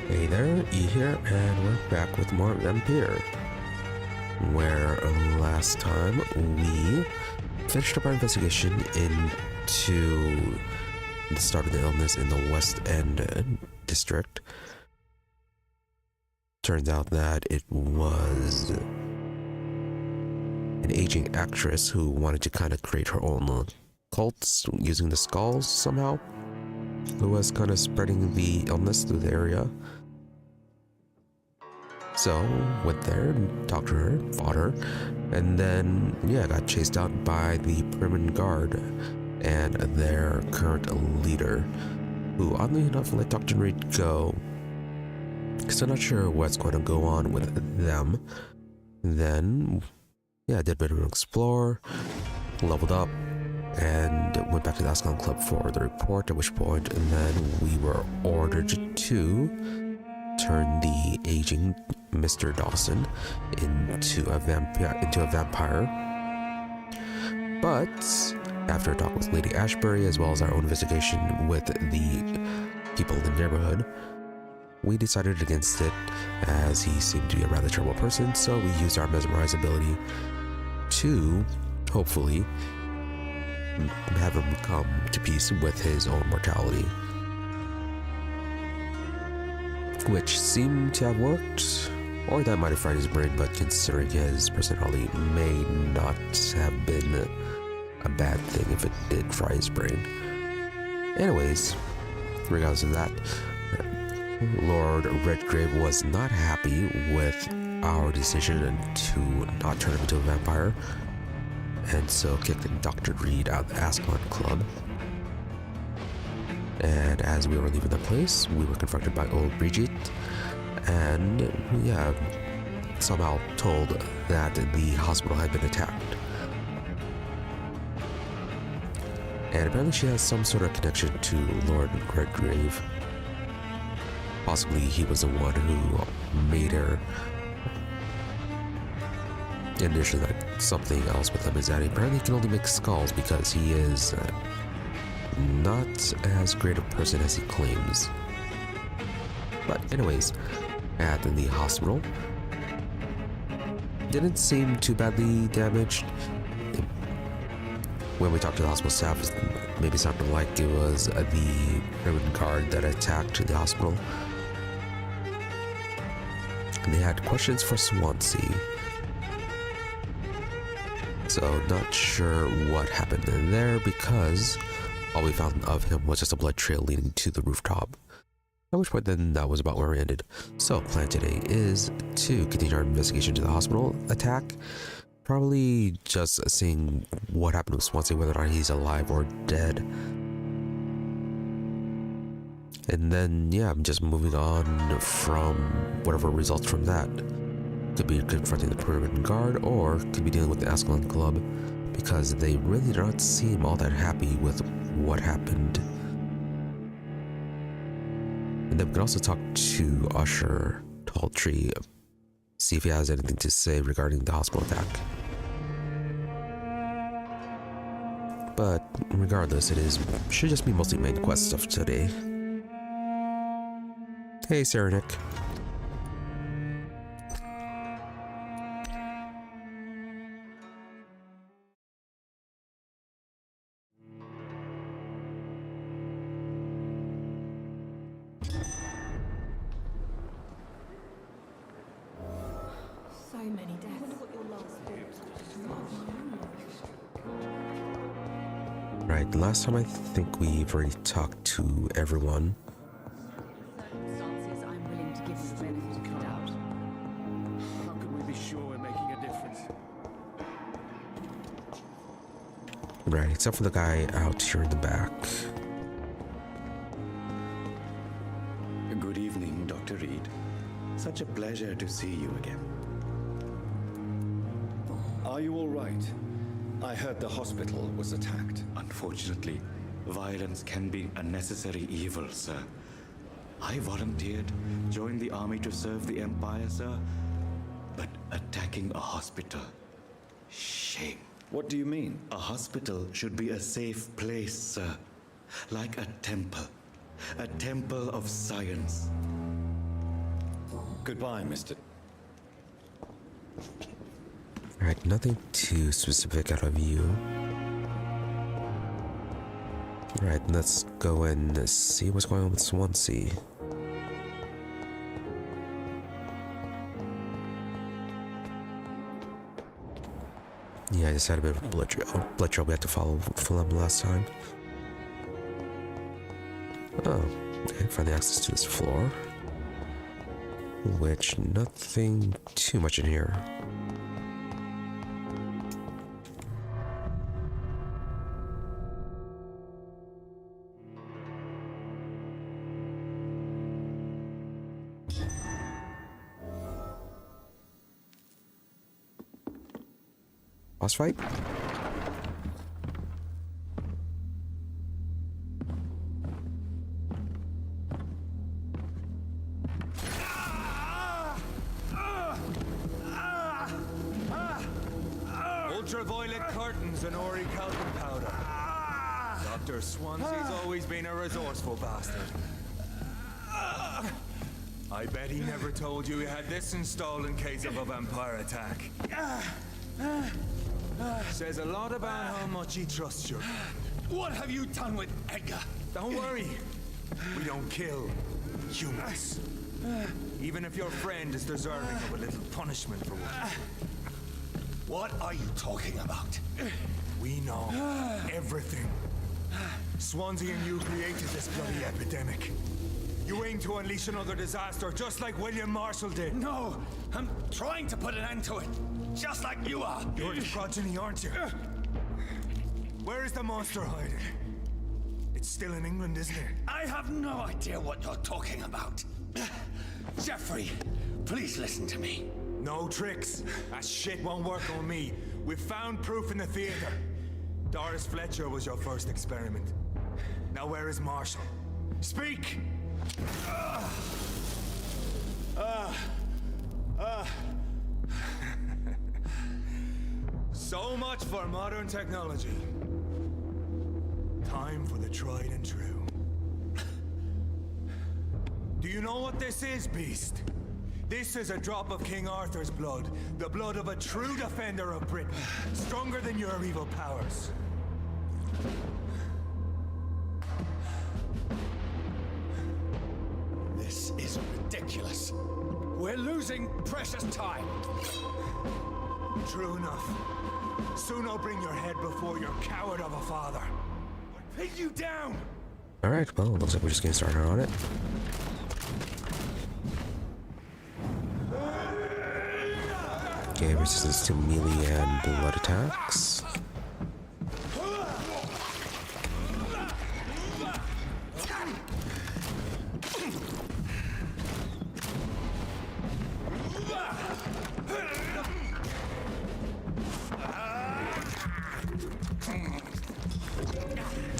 Hey there, E here, and we're back with more Vampyr. Where last time we finished up our investigation into the start of the illness in the West End district. Turns out that it was an aging actress who wanted to kind of create her own cults using the skals somehow, who was kind of spreading the illness through the area. So, went there, talked to her, fought her, and then, got chased out by the Priwen guard and their current leader, who oddly enough let Dr. Reid go, because I'm not sure what's going to go on with them. Then, did a bit of an explore, leveled up, and went back to the Ascalon Club for the report, at which point, and then we were ordered to turn the aging Mr. Dawson into a vampire. But after a talk with Lady Ashbury, as well as our own investigation with the people in the neighborhood, we decided against it, as he seemed to be a rather terrible person. So we used our mesmerize ability to hopefully have him come to peace with his own mortality, which seemed to have worked, or that might have fried his brain, but considering his personality may not have been a bad thing if it did fry his brain. Anyways, regardless of that, Lord Redgrave was not happy with our decision to not turn him into a vampire, and so kicked Dr. Reid out of the Ascalon Club. And as we were leaving the place, we were confronted by Old Bridget, and somehow told that the hospital had been attacked. And apparently she has some sort of connection to Lord Redgrave. Possibly he was the one who made her. In addition, something else with him is that apparently he can only make skals because he is not as great a person as he claims. But anyways, at the hospital, didn't seem too badly damaged. When we talked to the hospital staff, it maybe sounded like it was the Priwen guard that attacked the hospital. And they had questions for Swansea. So not sure what happened in there, because all we found of him was just a blood trail leading to the rooftop. At which point then that was about where we ended. So plan today is to continue our investigation to the hospital attack. Probably just seeing what happened with Swansea, whether or not he's alive or dead. And then I'm just moving on from whatever results from that. Could be confronting the Priwen guard, or could be dealing with the Ascalon Club, because they really do not seem all that happy with what happened. And then we can also talk to Usher Talltree, see if he has anything to say regarding the hospital attack. But regardless, should just be mostly main quest stuff today. Hey, Sarah. So many deaths. Right, last time I think we've already talked to everyone. Circumstances, I'm willing to give you the benefit of the doubt. How can we be sure we're making a difference? Right, except for the guy out here in the back. Good evening, Dr. Reid. Such a pleasure to see you again. Are you all right? I heard the hospital was attacked. Unfortunately, violence can be a necessary evil, sir. I volunteered, joined the army to serve the Empire, sir. But attacking a hospital, shame. What do you mean? A hospital should be a safe place, sir. Like a temple of science. Goodbye, Mr. Alright, nothing too specific out of you. Alright, let's go and see what's going on with Swansea. Yeah, I just had a bit of blood trail we had to follow from last time. Oh, okay, finally access to this floor. Which, nothing too much in here. Boss fight? Ultraviolet curtains and Ori Calvin powder. Dr. Swansea's always been a resourceful bastard. I bet he never told you he had this installed in case of a vampire attack. Says a lot about how much he trusts you. What have you done with Edgar? Don't worry. We don't kill humans. Even if your friend is deserving of a little punishment for what. What are you talking about? We know everything. Swansea and you created this bloody epidemic. You aim to unleash another disaster just like William Marshall did. No, I'm trying to put an end to it. Just like you are. You're the progeny, aren't you? Where is the monster hiding? It's still in England, isn't it? I have no idea what you're talking about. Jeffrey, please listen to me. No tricks. That shit won't work on me. We've found proof in the theater. Doris Fletcher was your first experiment. Now where is Marshall? Speak! So much for modern technology. Time for the tried and true. Do you know what this is, Beast? This is a drop of King Arthur's blood. The blood of a true defender of Britain. Stronger than your evil powers. This is ridiculous. We're losing precious time. True enough. Soon I'll bring your head before your coward of a father. I'll pin you down! Alright, well, looks like we're just getting started on it. Okay, resistance to melee and blood attacks.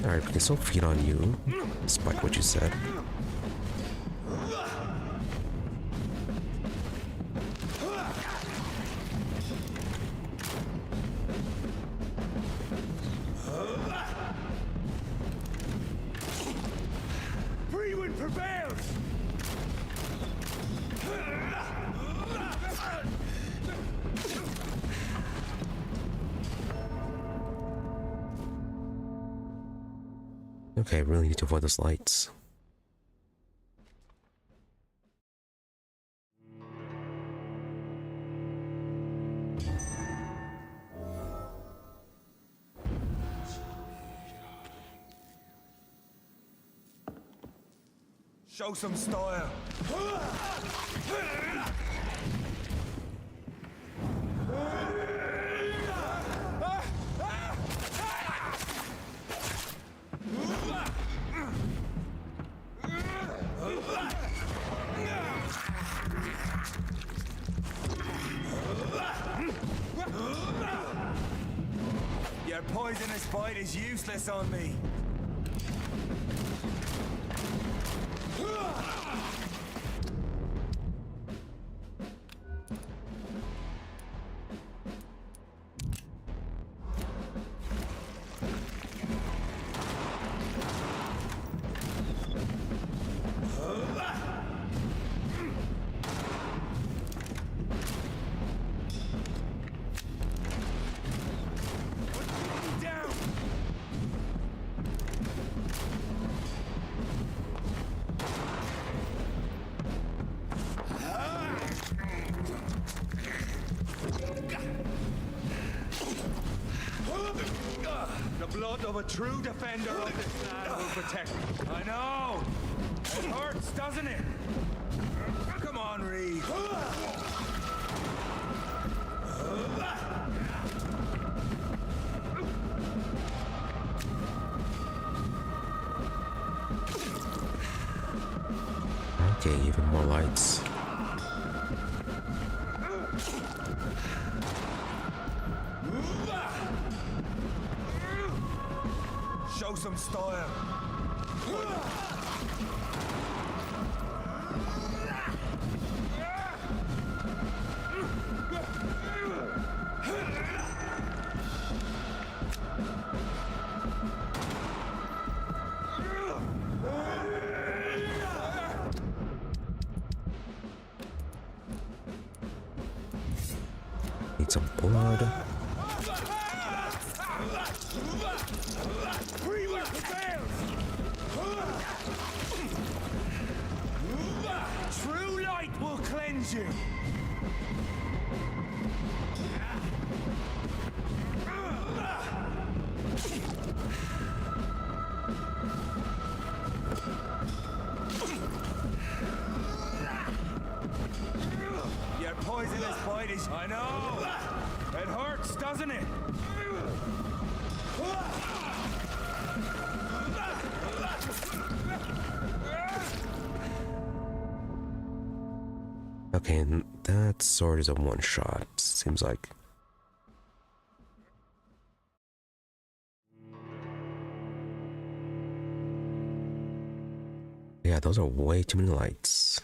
Alright, we can still feed on you, despite what you said. Priwen prevails! Okay, really need to avoid those lights. Show some style. Your poisonous bite is useless on me. blood of a true defender of this land will protect me. I know! It hurts, doesn't it? Come on, Reid. Okay, even more lights. Show some style. Need some blood. Priwen prevails! True light will cleanse you. Your poisonous bite is... I know! It hurts, doesn't it? Okay, and that sword is a one-shot, seems like. Yeah, those are way too many lights.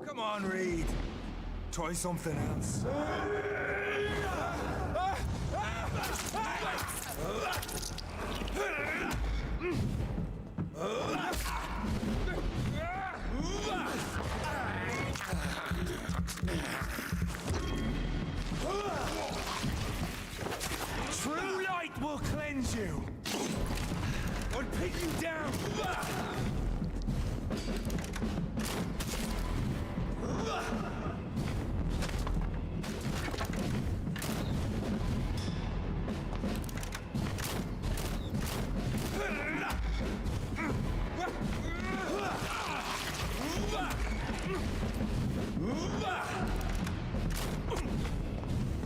Come on, Reid. Try something else. True light will cleanse you. Or pin you down.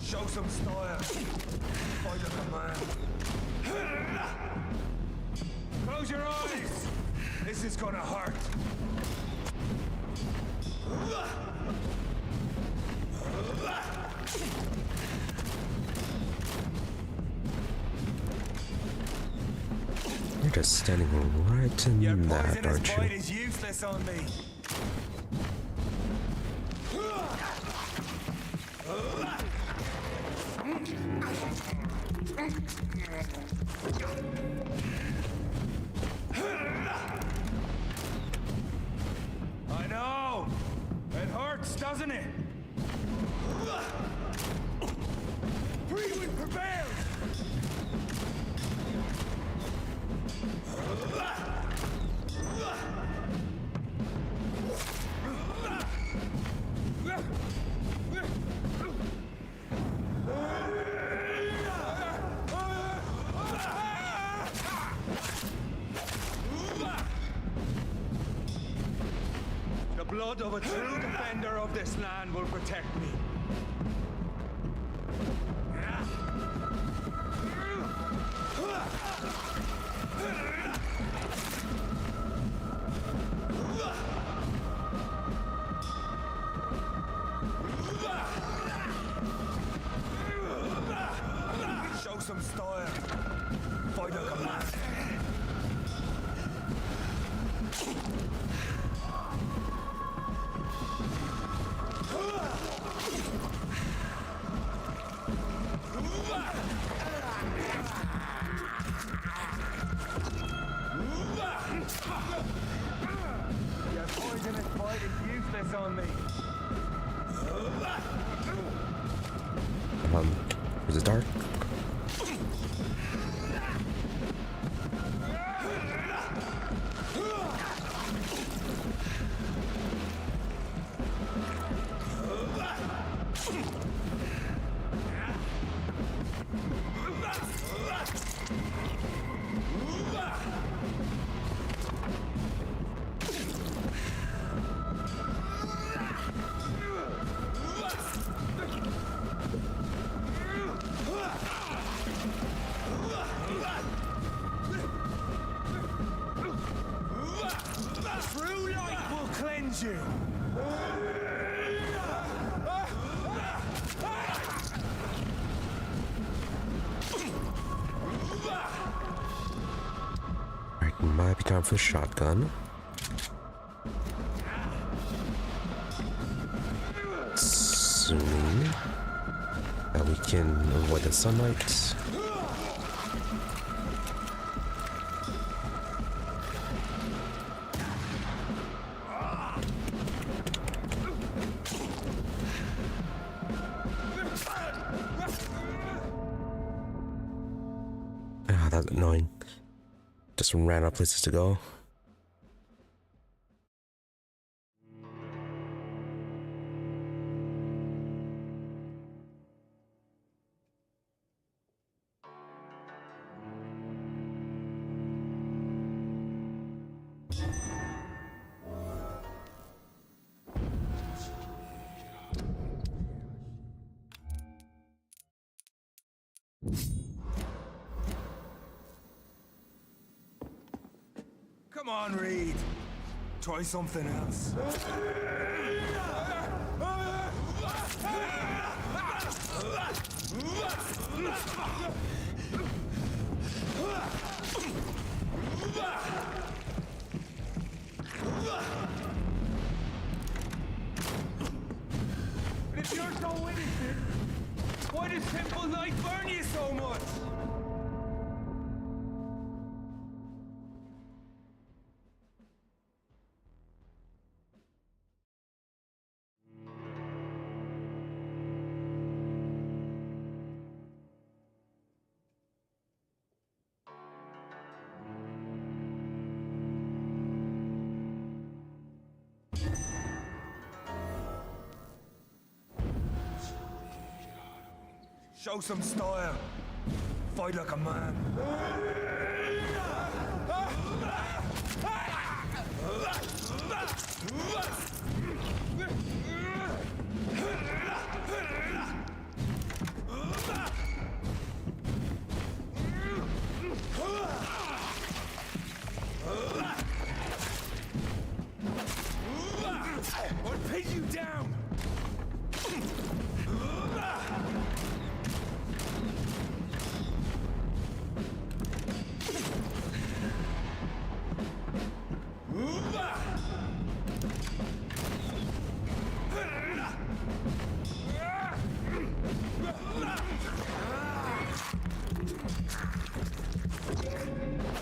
Show some style. Fight a command. Close your eyes. This is gonna hurt. You're just standing right in Your that, poisonous aren't bite you? is useless on me. I know! It hurts, doesn't it? Priwen prevails! The blood of a true defender of this land will protect me. Show some style. Fight a command. Your poisonous bite is useless on me. Is it dark? Might be time for a shotgun. Assuming that we can avoid the sunlight. Ah, that's annoying. Just ran out of places to go. Come on, Reid. Try something else. But if you're so innocent, why does simple light burn you so much? Show some style. Fight like a man. Or pin you down.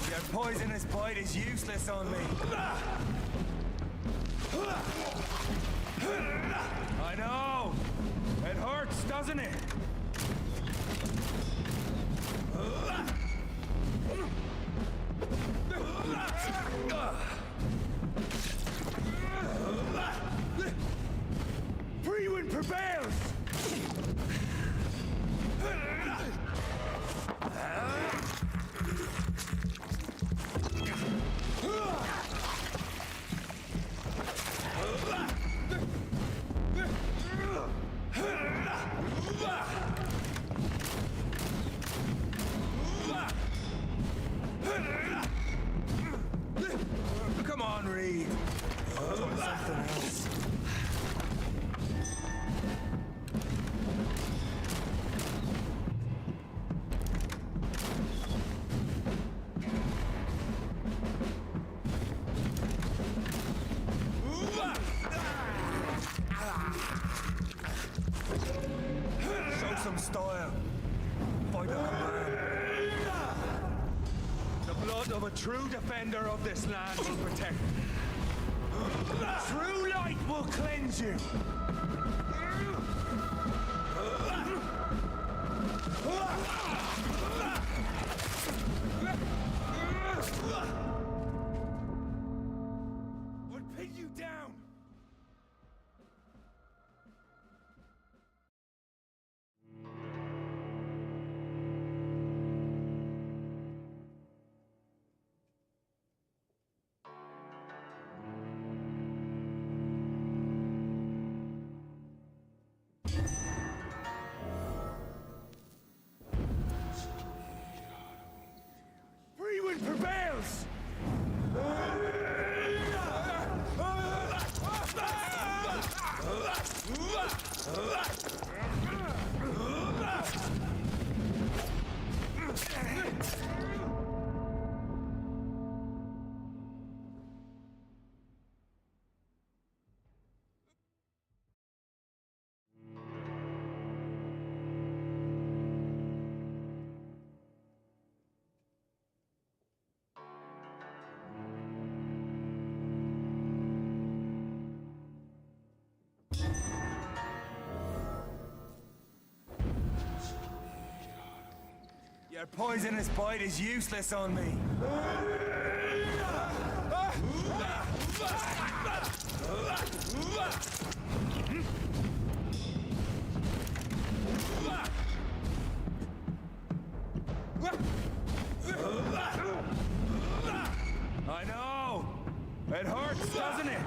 Your poisonous bite is useless on me. I know. It hurts, doesn't it? Priwen prevails! Come on, Reid. Try something else. Show some style. Fight like a man. The blood of a true defender of this land will protect. True light will cleanse you. Or pin you down. Your poisonous bite is useless on me. I know. It hurts, doesn't it?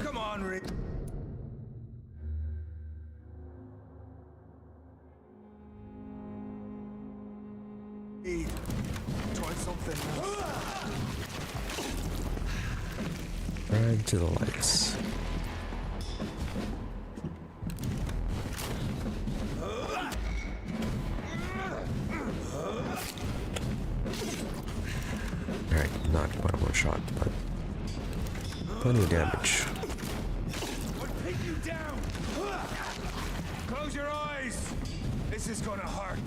Come on, Reid. Try something else. Drag to the lights. Alright, not quite one shot, but plenty of damage. I'll pin you down. Close your eyes. This is gonna hurt.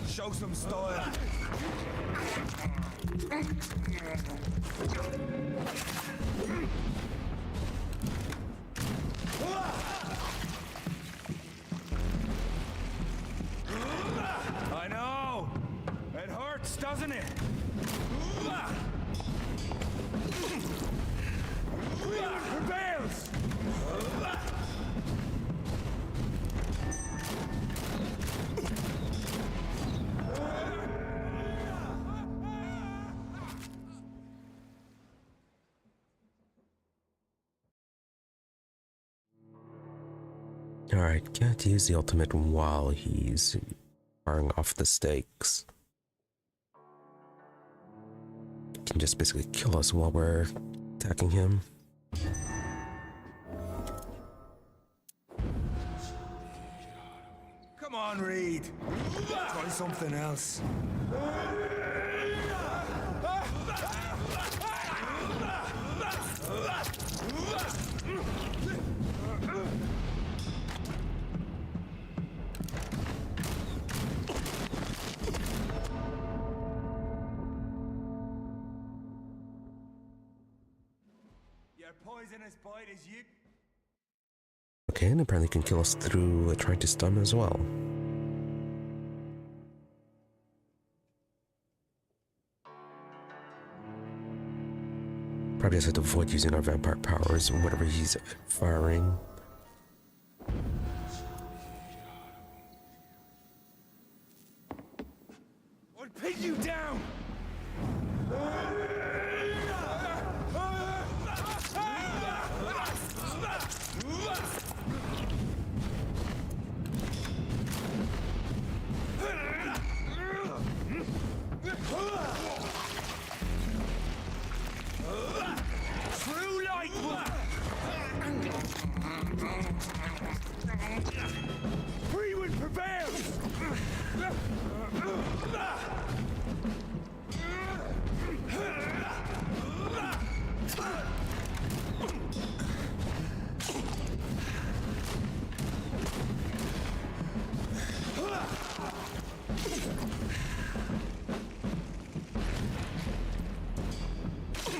Show some style. I know. It hurts, doesn't it? Prevails. Alright, can't use the ultimate while he's firing off the stakes. He can just basically kill us while we're attacking him. Come on, Reid. Try something else. Your poisonous bite is you. Okay, and apparently can kill us through trying to stun as well. Probably has to avoid using our vampire powers whenever he's firing. I'll pin you down! True light! Priwen prevails!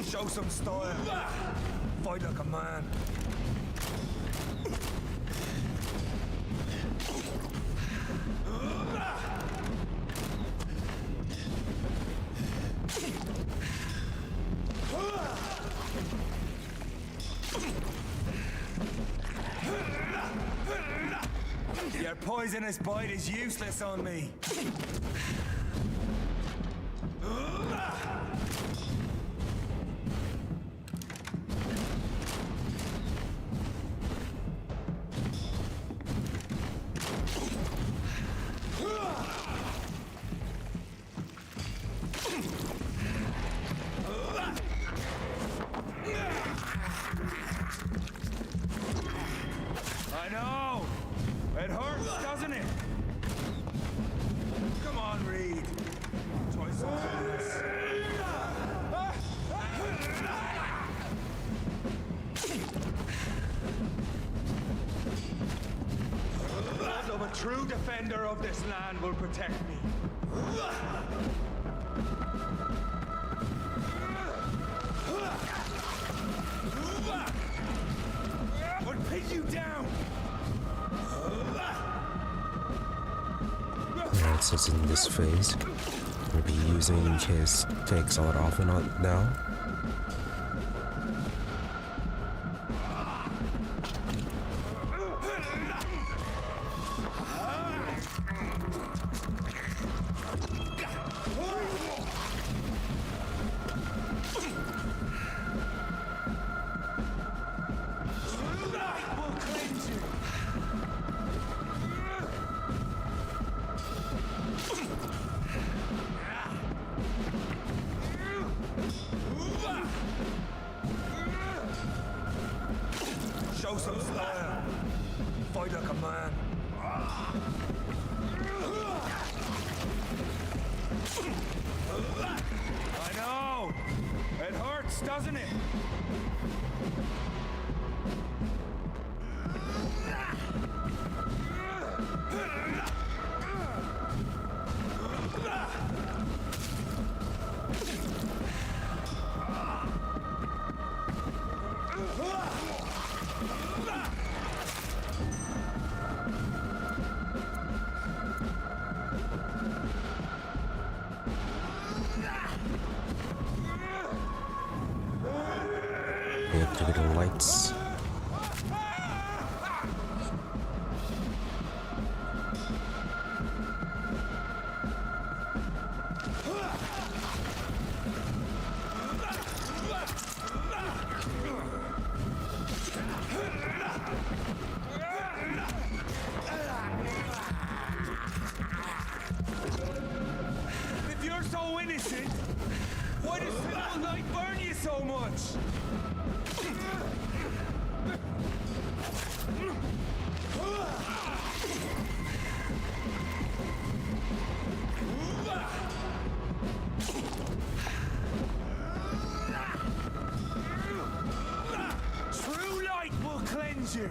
Show some style. Fight like a man. Your poisonous bite is useless on me. I know! It hurts, doesn't it? Come on, Reid. true defender of this land will protect me. I'll pin you down! Alright, so it's in this phase. We'll be using in case it takes all it off and on now. Show some style. Fight like a man. I know. It hurts, doesn't it? We have to get the lights. If you're so innocent, why does simple light burn you so much? True light will cleanse you.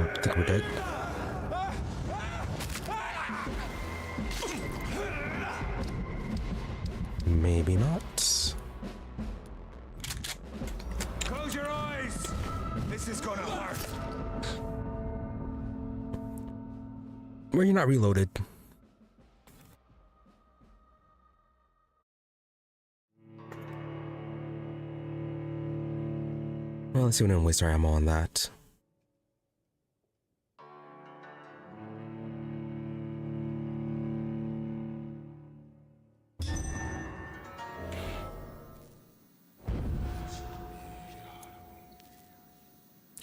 I think we're dead. Maybe not. Close your eyes. This is gonna hurt. Well, you're not reloaded. Well, let's see if we don't waste our ammo on that.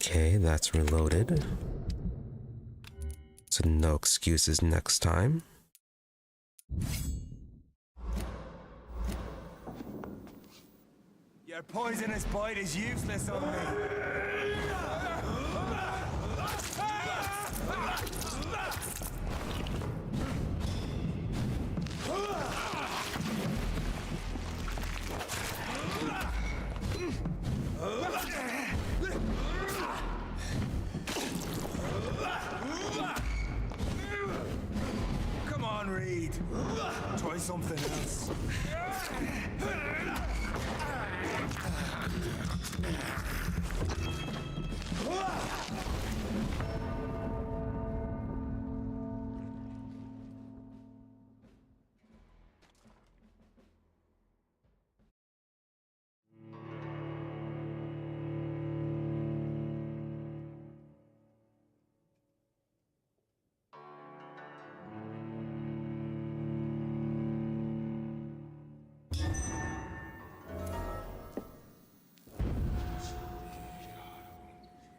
Okay, that's reloaded. So no excuses next time. Your poisonous bite is useless on me. Come on, Reid. Try something else.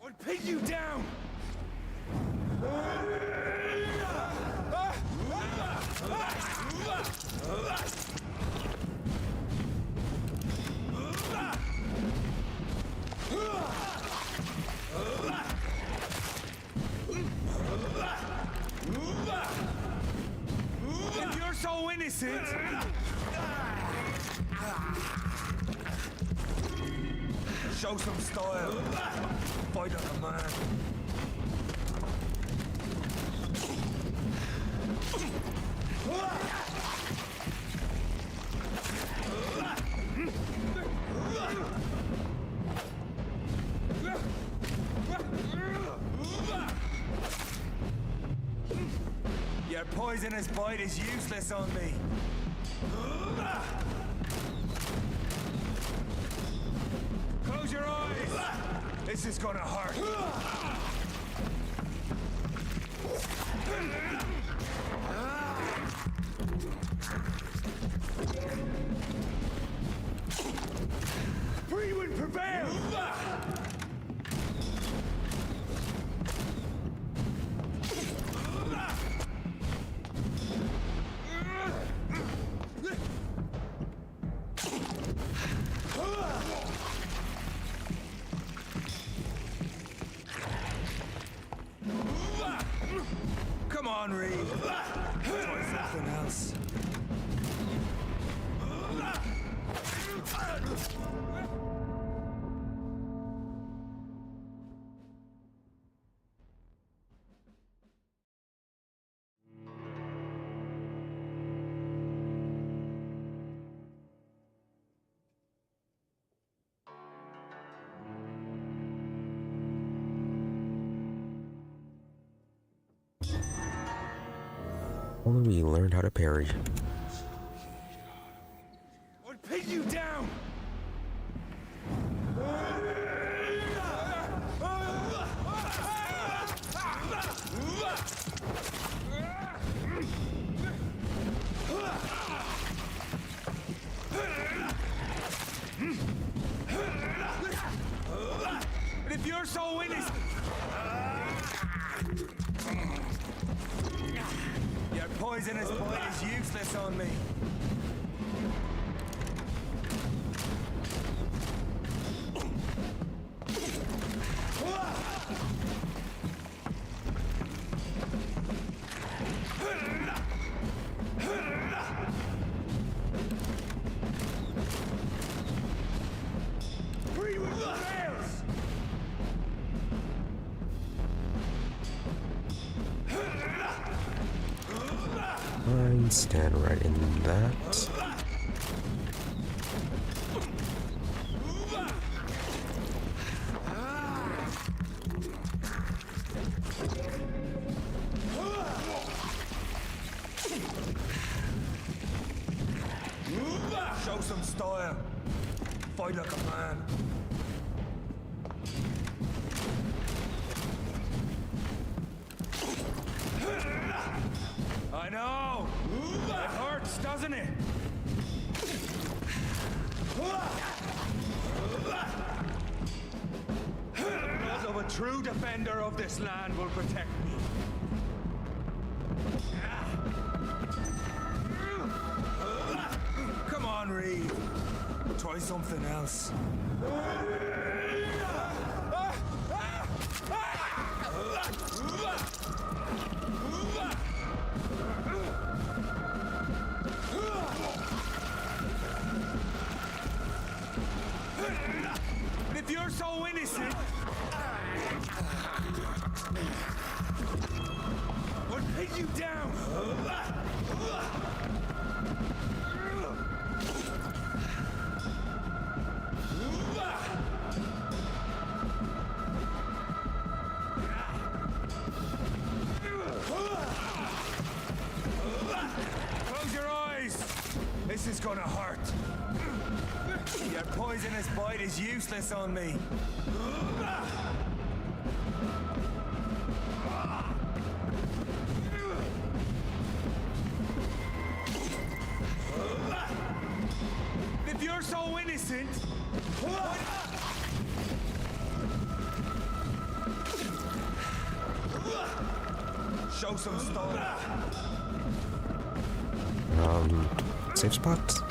I'll pin you down! If you're so innocent... Show some style. Fight like a man. Your poisonous bite is useless on me. Close your eyes! This is gonna hurt. Priwen prevails! Come on, Reid. Try something else. Only we learned how to parry. I'll pin you down! And if you're so innocent... Your poisonous bite is useless on me. Fine, stand right in that. Show some style. Fight like a man. I know! It hurts, doesn't it? Blood of a true defender of this land will protect me. Come on, Reid. Try something else. And if you're so innocent... I'll pin you down! Close your eyes! This is gonna hurt. Your poisonous bite is useless on me. Show some style. Safe spots?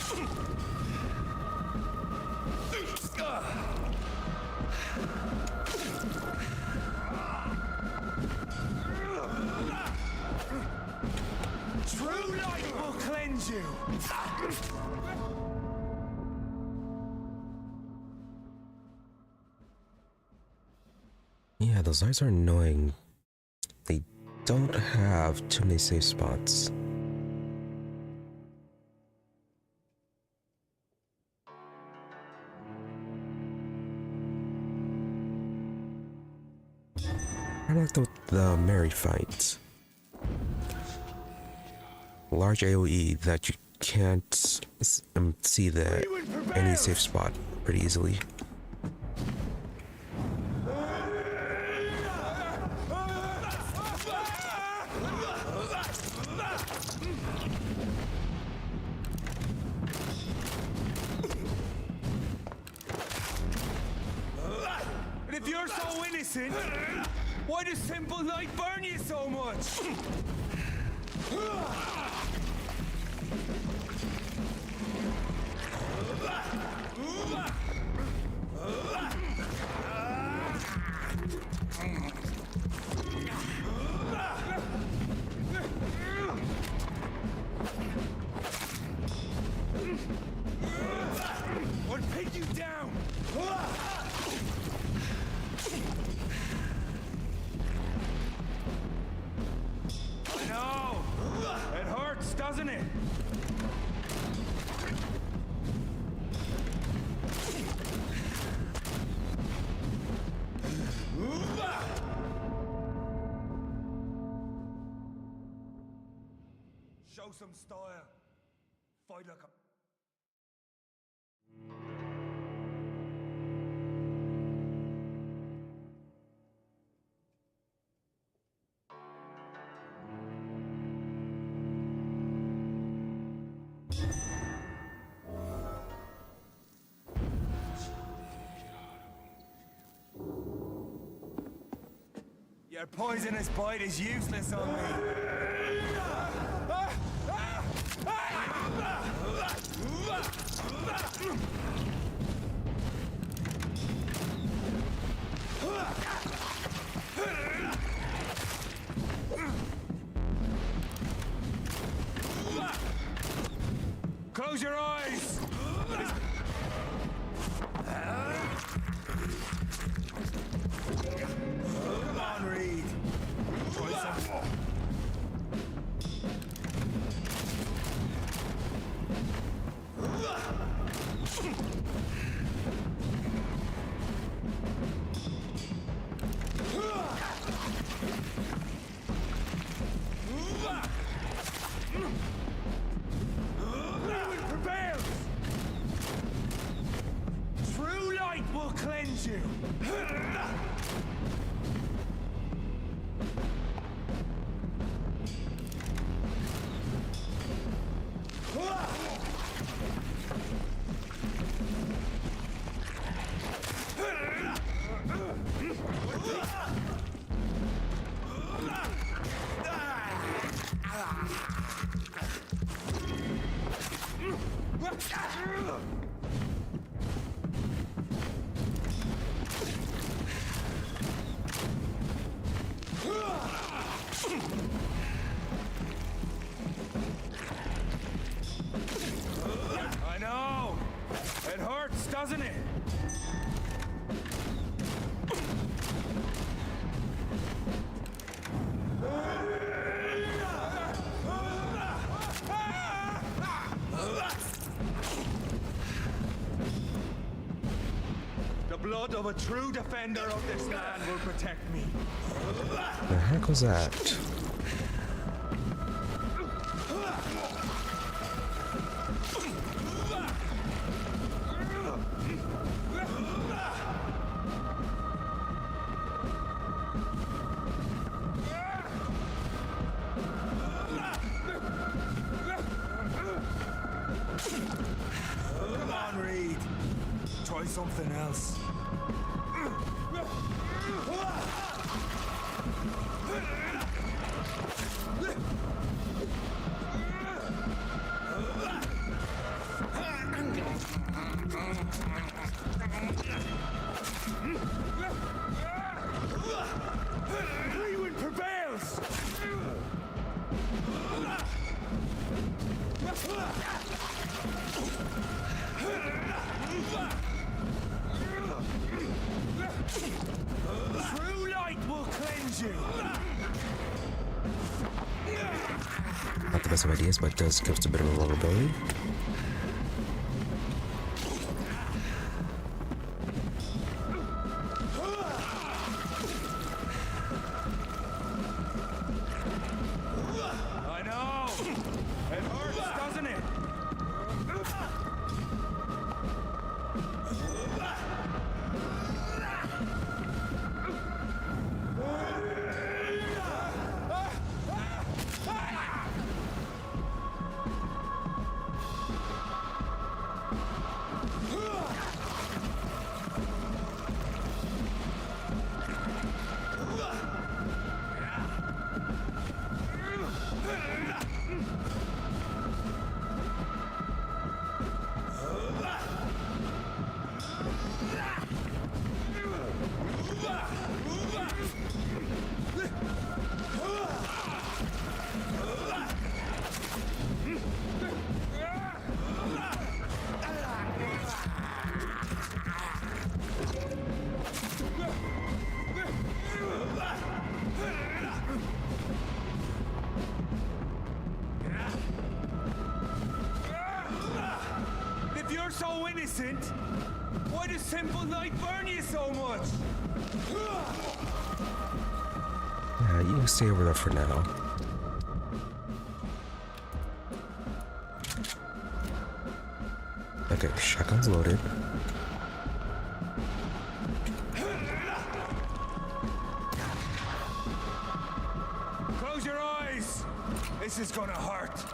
True light will cleanse you. Yeah, those lights are annoying. They don't have too many safe spots. I like the Mary fight. Large AoE that you can't see any safe spot pretty easily. And if you're so innocent, why does simple light burn you so much? Or pin you down. I know. It hurts, doesn't it? Show some style. Fight like a... Your poisonous bite is useless on me. Close your eyes. Come on, Reid. Try some more. Priwen prevails. True light will cleanse you. I know. It hurts, doesn't it? The blood of a true defender of this land will protect me. The heck was that? Come on, Reid. Try something else. Priwen prevails! True light will cleanse you! Not the best of ideas, but it does give us a bit of a vulnerability. I know! It hurts, doesn't it? If you're so innocent, why does simple light burn you so much? Yeah, you can stay over there for now. Okay, shotgun's loaded. Close your eyes! This is gonna hurt.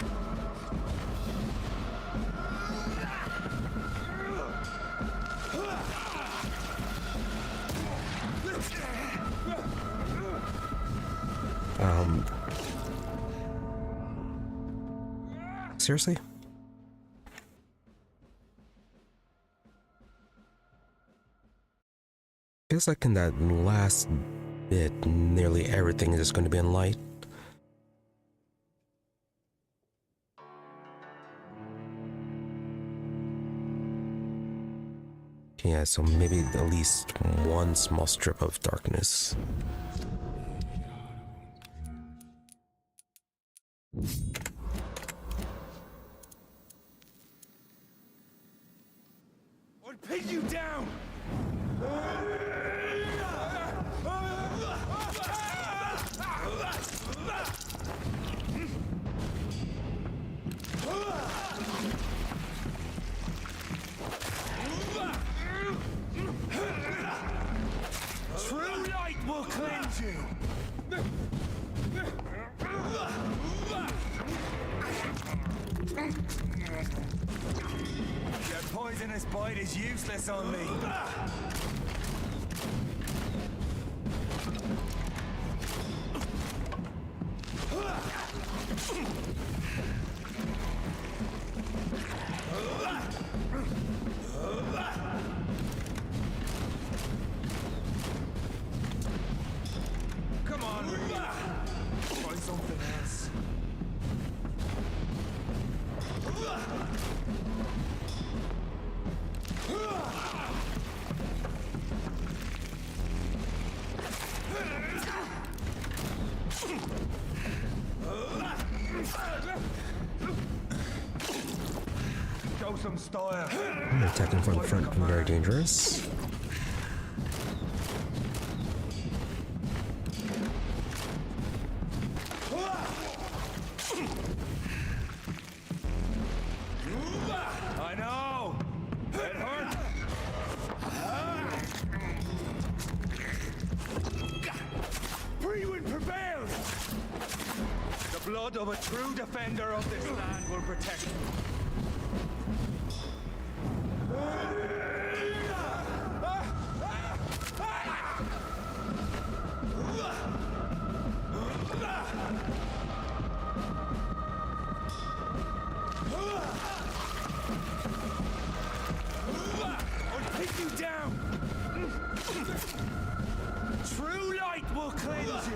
Seriously? Feels like in that last bit, nearly everything is just going to be in light. Yeah, so maybe at least one small strip of darkness. I'll pin you down! True light will cleanse you! Your poisonous bite is useless on me. Come on, Reid. Try something else. Show some style. Attacking from the front, very dangerous. I know! It hurt! Priwen prevails! The blood of a true defender of this land will protect you. you down! True light will cleanse you!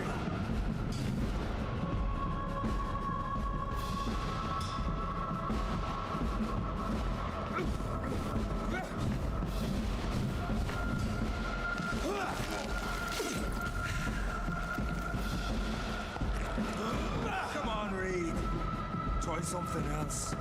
Come on, Reid. Try something else.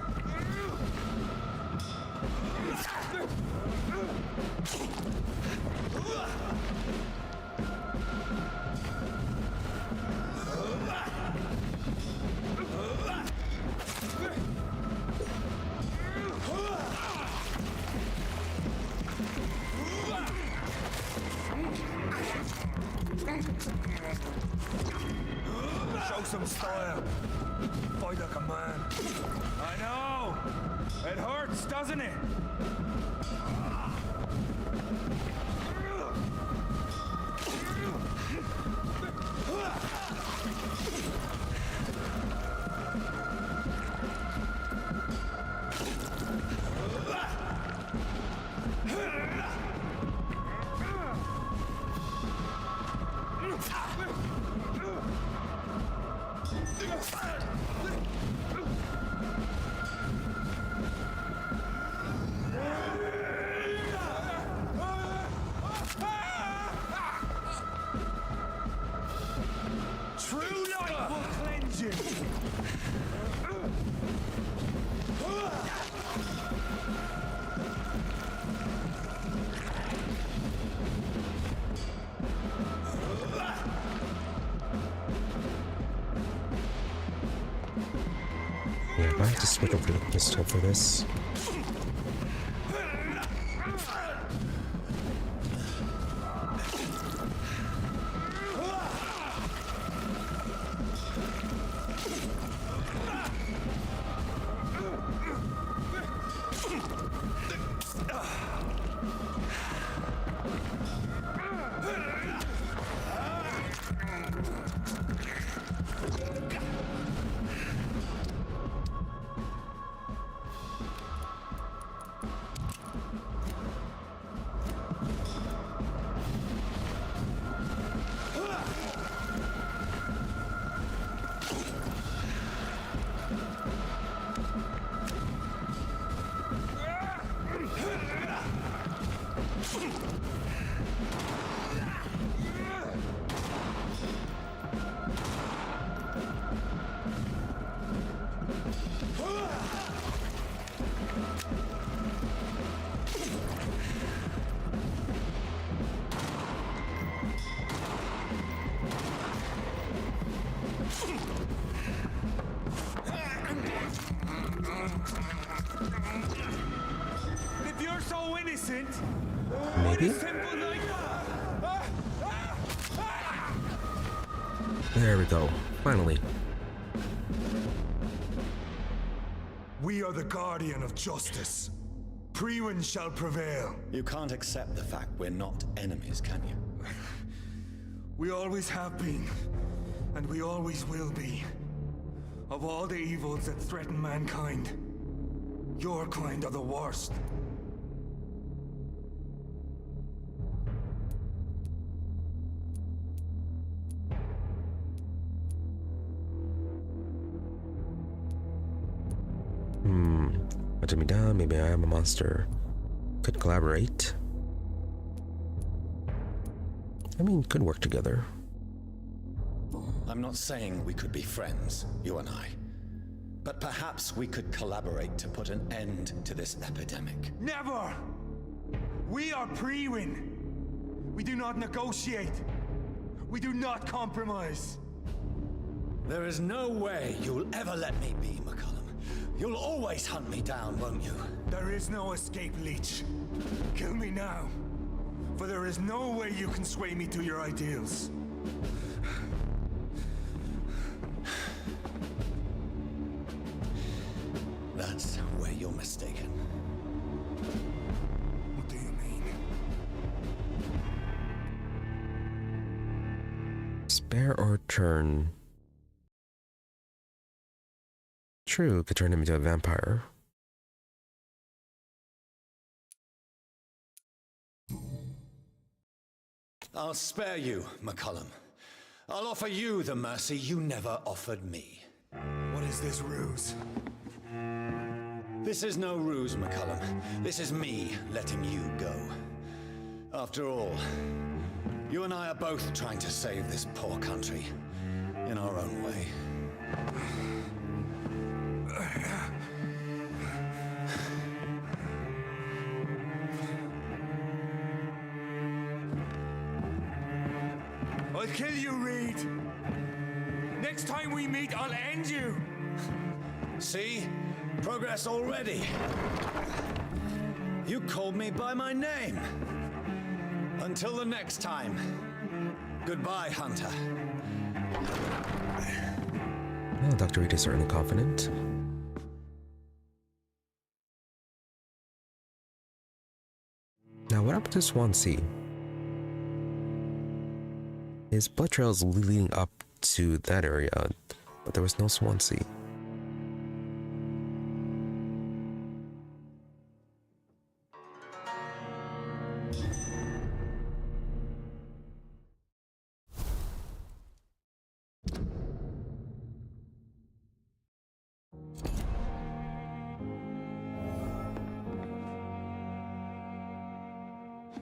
Show some style. Fight like a man. I know. It hurts, doesn't it? True light will cleanse you. Yeah, I might just switch over to the pistol for this. If you're so innocent, Maybe? simple like There we go. Finally. we are the guardian of justice. Priwen shall prevail. You can't accept the fact we're not enemies, can you? We always have been, and we always will be. Of all the evils that threaten mankind, your kind are the worst. Hunted me down, maybe I am a monster. Could collaborate. I mean, could work together. I'm not saying we could be friends, you and I. But perhaps we could collaborate to put an end to this epidemic. Never! We are Priwen. We do not negotiate. We do not compromise. There is no way you'll ever let me be, McCullum. You'll always hunt me down, won't you? There is no escape, Leech. Kill me now. For there is no way you can sway me to your ideals. That's where you're mistaken. What do you mean? Spare or turn? True, could turn him into a vampire. I'll spare you, McCullum. I'll offer you the mercy you never offered me. What is this ruse? This is no ruse, McCullum. This is me letting you go. After all, you and I are both trying to save this poor country in our own way. I'll kill you, Reid. Next time we meet, I'll end you. See? Progress already. You called me by my name. Until the next time. Goodbye, Hunter. Well, Dr. Reid is certainly confident. Now, what happened to Swansea? His blood trails leading up to that area, but there was no Swansea.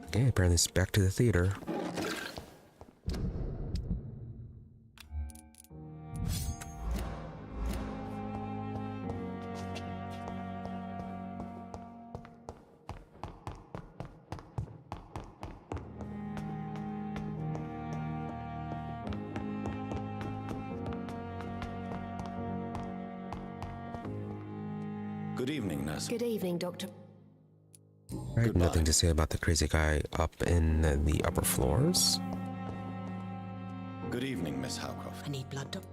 Okay, apparently it's back to the theater. Good evening, nurse. Good evening, Doctor. I had Goodbye. nothing to say about the crazy guy up in the upper floors. Good evening, Miss Howcroft. I need blood, Doctor.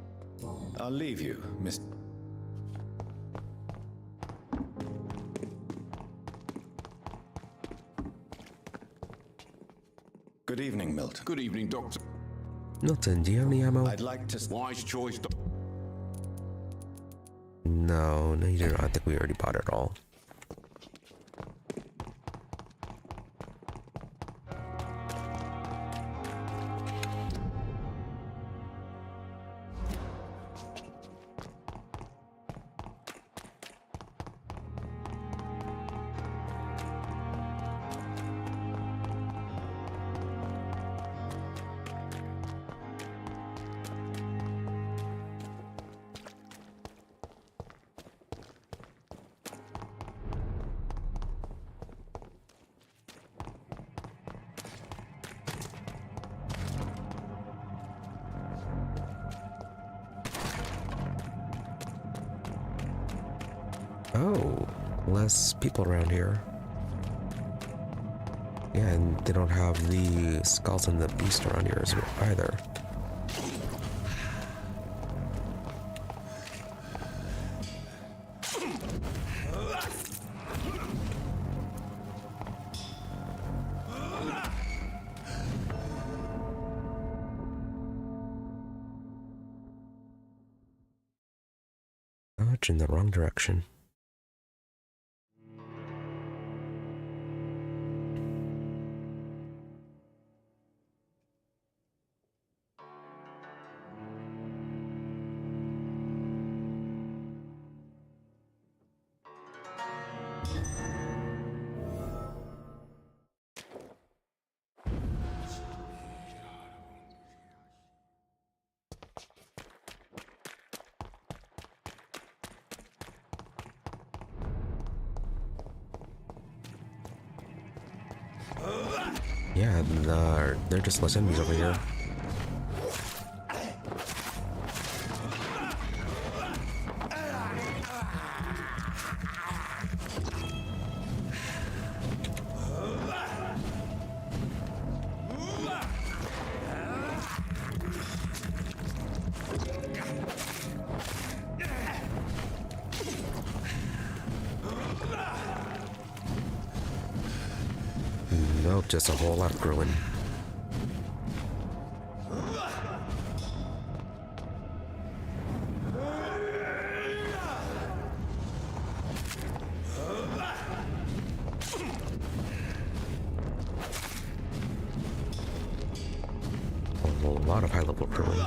I'll leave you, Miss... Good evening, Milton. Good evening, Doctor. Milton, do you have any ammo? I'd like to... Wise choice, Doctor. No, you don't. I think we already bought it all. Oh, less people around here. Yeah, and they don't have the skals and the beast around here as well either. Much in the wrong direction. Yeah, they're just less enemies over here. Nope, just a whole lot of growing. lot of high-level Priwen.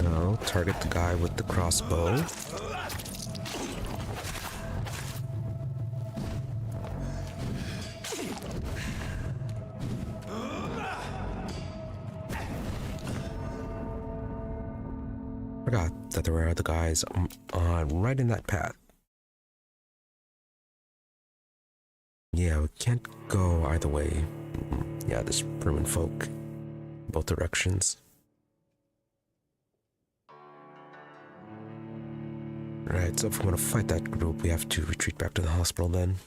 Now, target the guy with the crossbow. Forgot that there were other guys right in that path. Yeah, we can't go either way. Yeah, there's Priwen folk. Both directions. Right, so if we want to fight that group, we have to retreat back to the hospital then.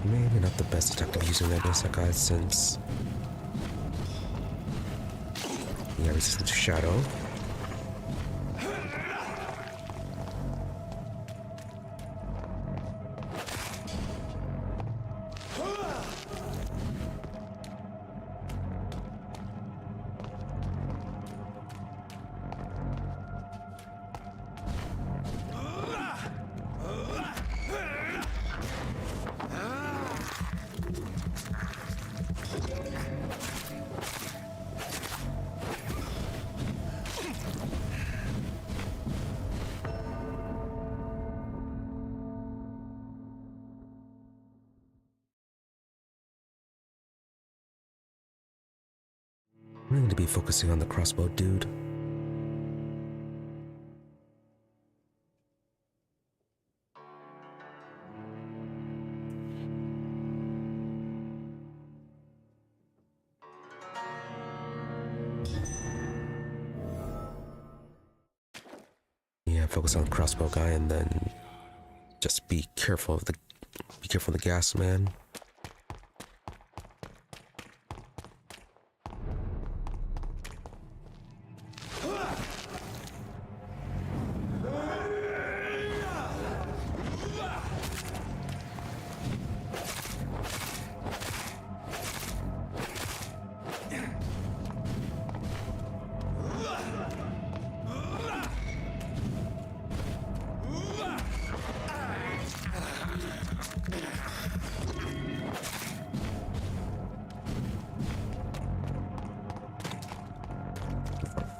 Maybe not the best attack of using that against that guy since... yeah, resistant to shadow. I need to be focusing on the crossbow, dude. Yeah, focus on the crossbow guy, and then just be careful of the gas, man.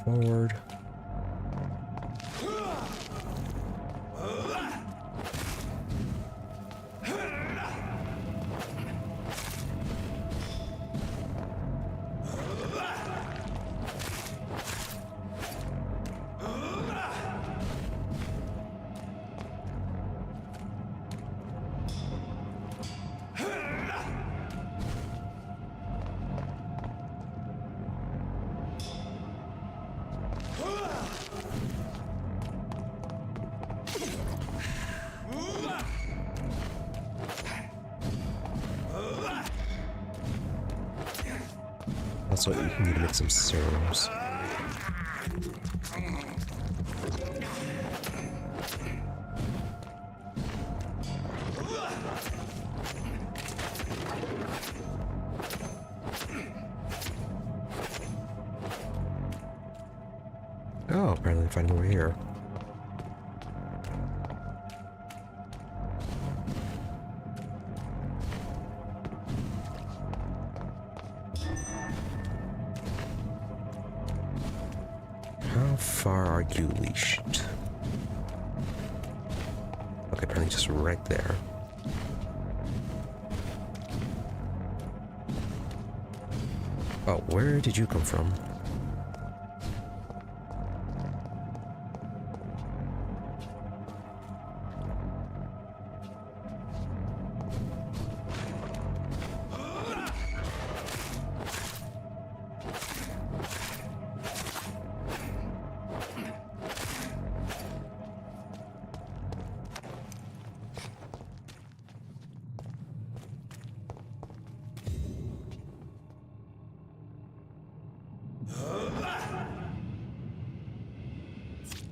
Forward. Also, you need to make some serums. Oh, apparently I'm finding over here. How far are you leashed? Okay, apparently just right there. Oh, where did you come from?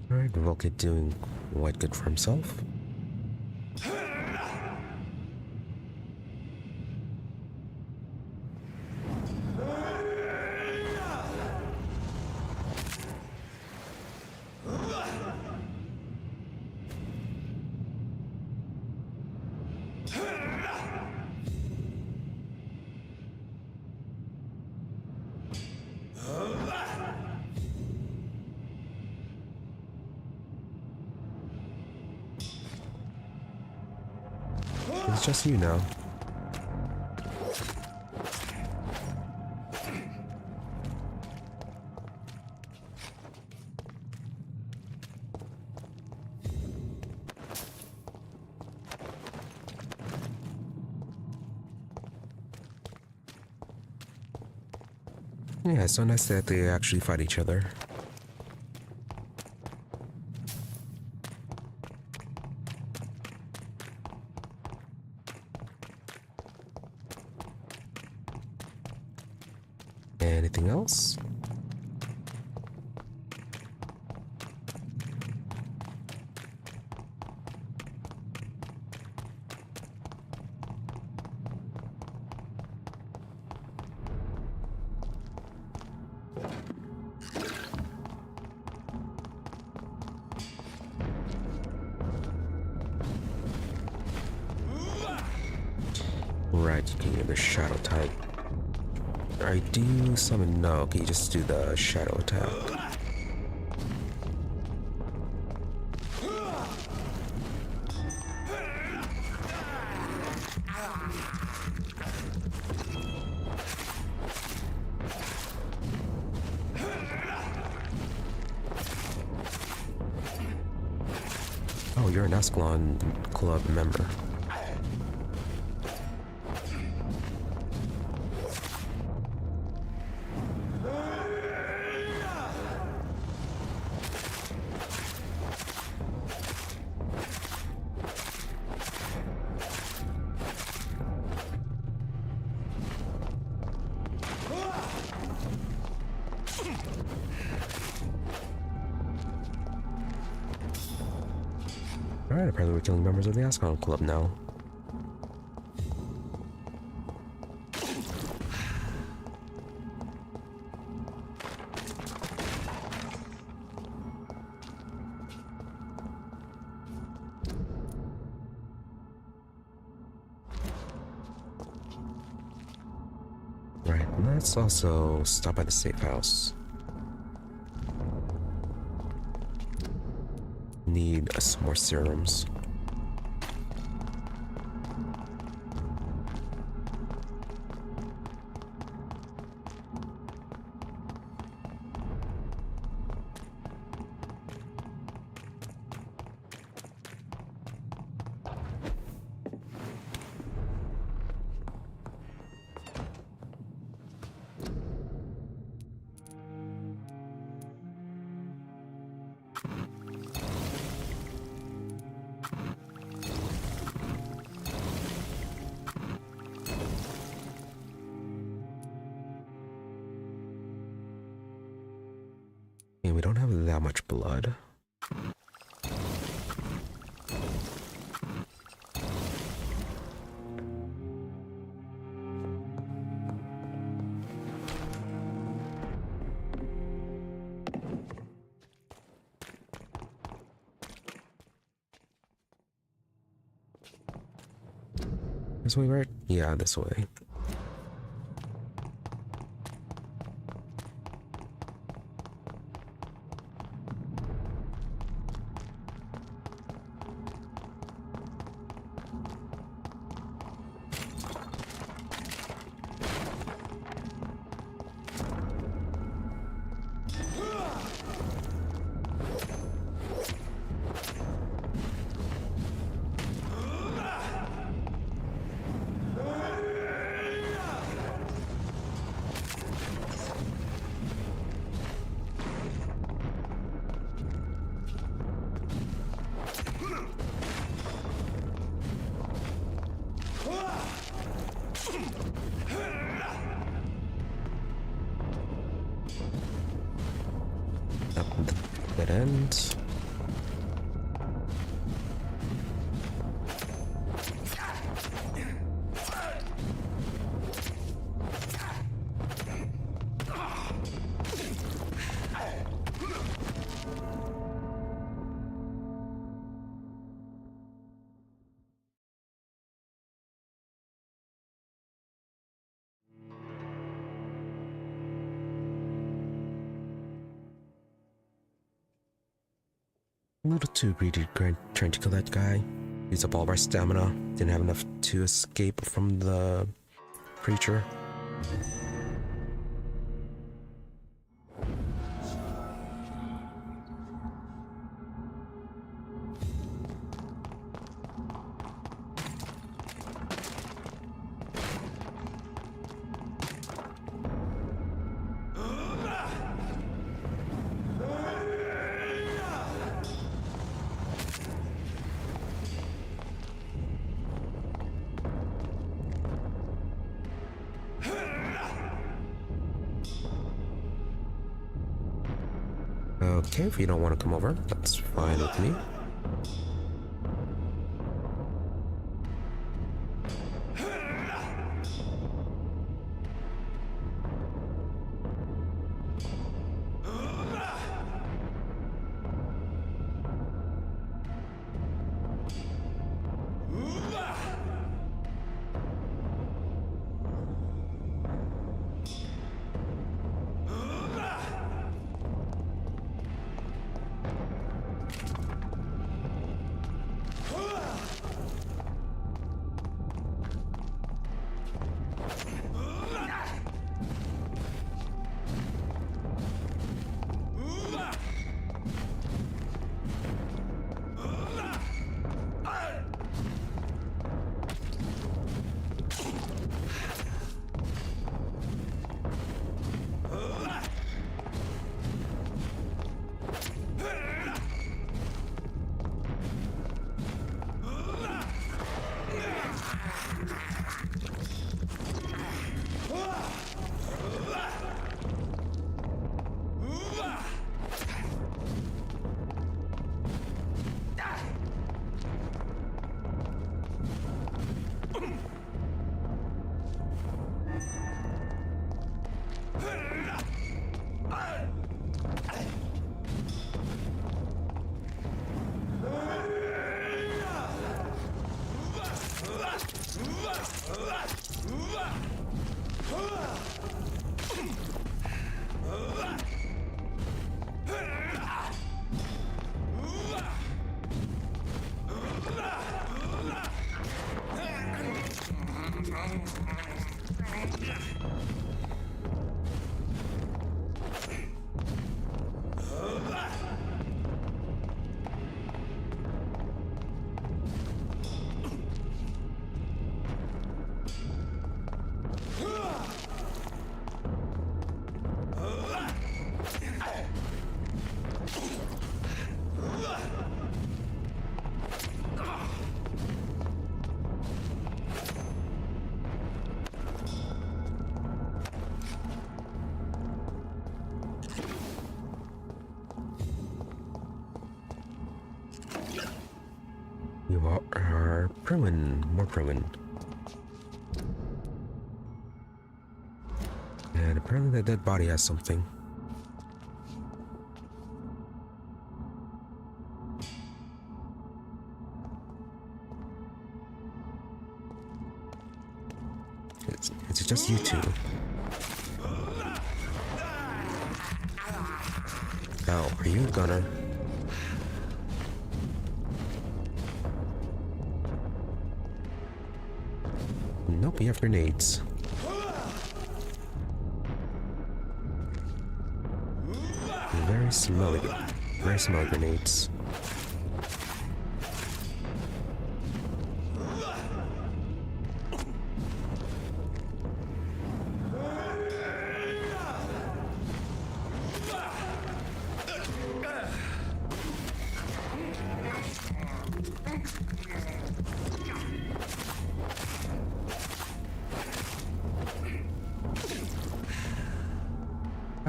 Alright, Volkit doing quite good for himself. It's just you now. Yeah, it's so nice that they actually fight each other. Anything else? Right, you can get the shadow type. Alright, do you summon? No, okay, you just do the shadow attack. Oh, you're an Ascalon Club member. Alright, apparently we're killing members of the Ascalon Club now. Right, let's also stop by the safe house. Need some more serums. And we don't have that much blood. This way, right? Yeah, this way. Dead end. A little too greedy trying to kill that guy. Used up all of our stamina. Didn't have enough to escape from the creature. Okay, if you don't want to come over, that's fine with me. You are Priwen, more Priwen. And apparently that dead body has something. It's just you two. Oh, are you gonna? Nope, you have grenades. Very smelly grenades.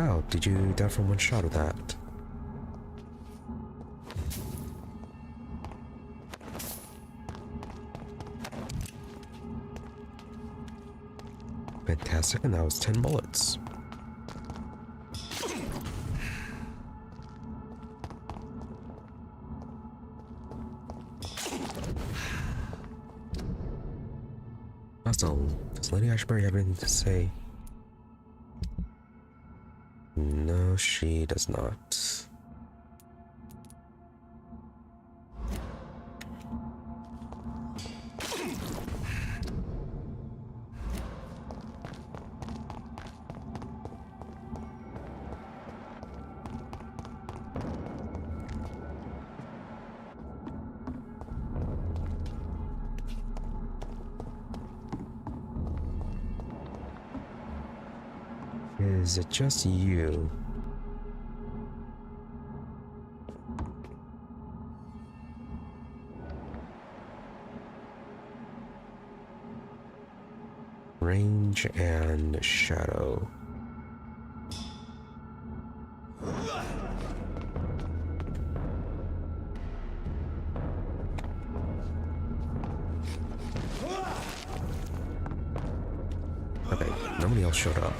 Oh, did you die from one shot of that? Fantastic, and that was 10 bullets. Also, does Lady Ashbury have anything to say? No, she does not. Is it just you? Range and shadow. Okay, nobody else showed up.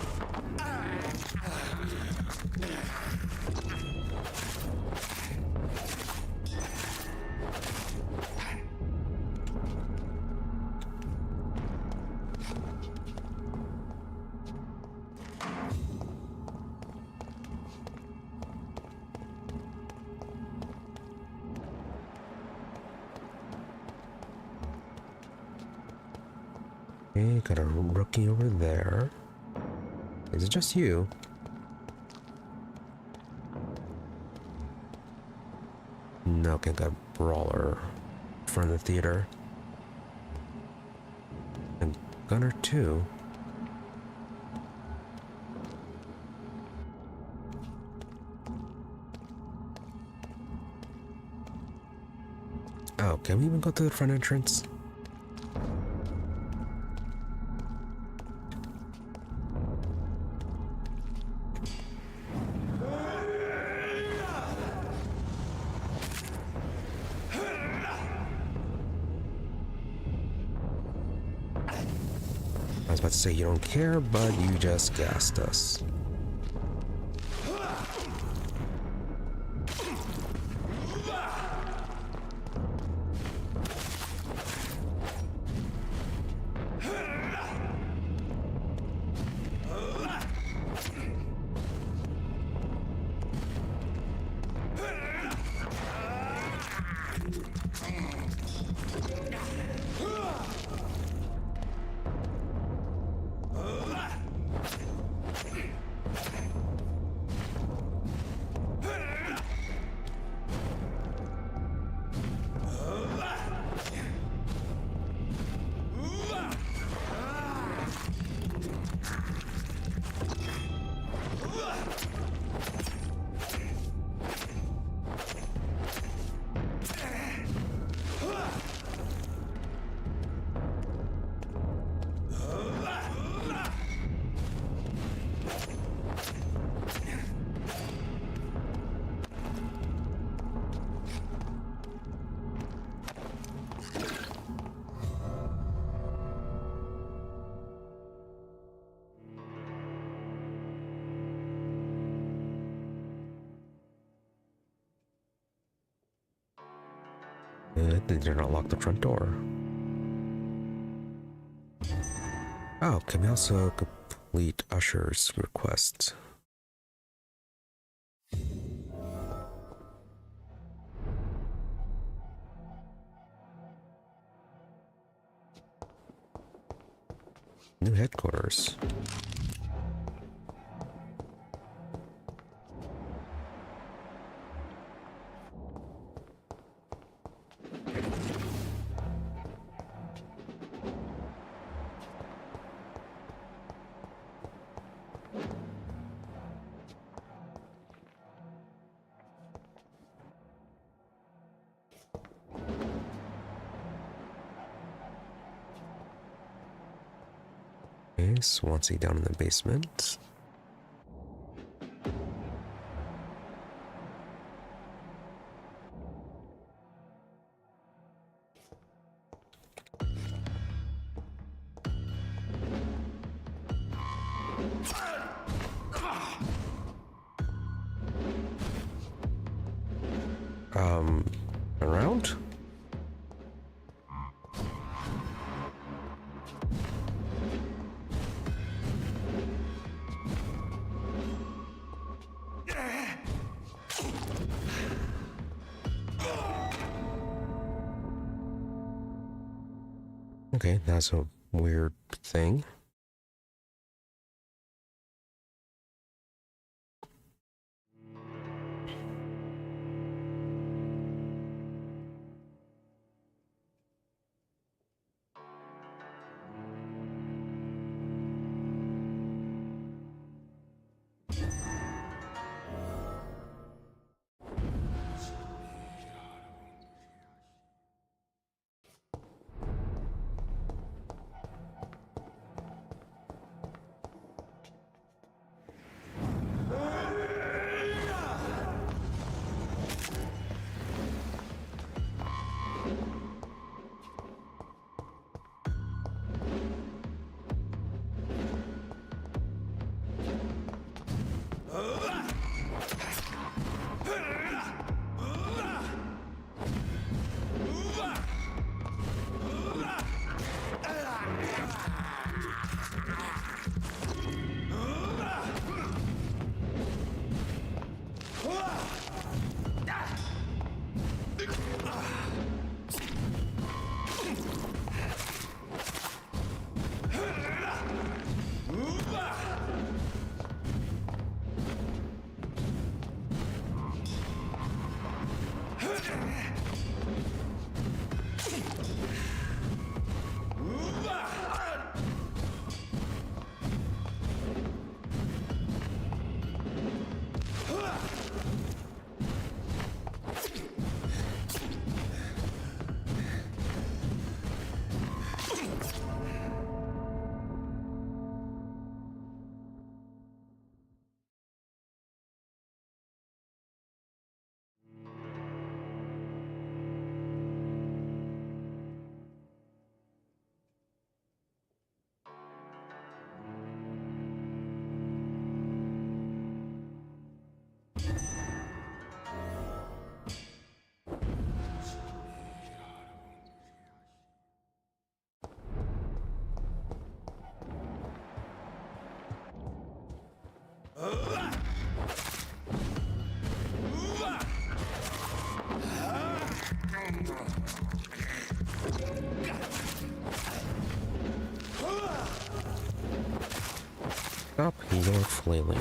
Okay, got a rookie over there. Is it just you? No, okay, got a brawler in front of the theater. And gunner too. Oh, can we even go through the front entrance? I was about to say you don't care, but you just gassed us. They did not lock the front door. Oh, can we also complete Usher's request? New headquarters. Okay, Swansea down in the basement. Around? Okay, that's a weird thing. Stop your flailing.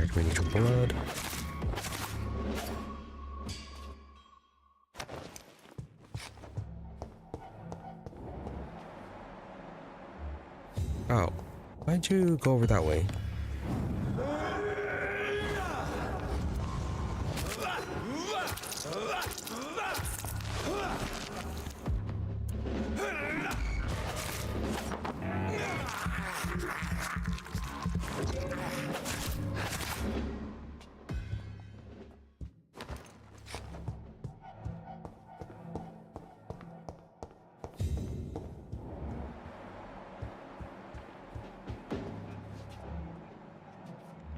Alright, we need your blood. Oh, why'd you go over that way?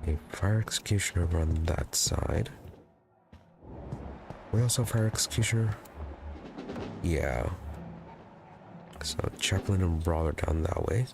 A fire executioner on that side. We also have fire executioner. Yeah. So chaplain and brawler down that way.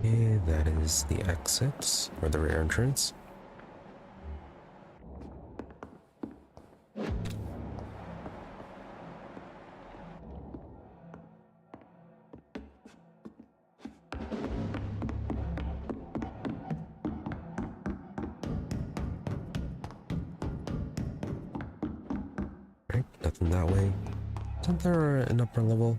Okay, that is the exit, or the rear entrance. Right, nothing that way. Isn't there an upper level?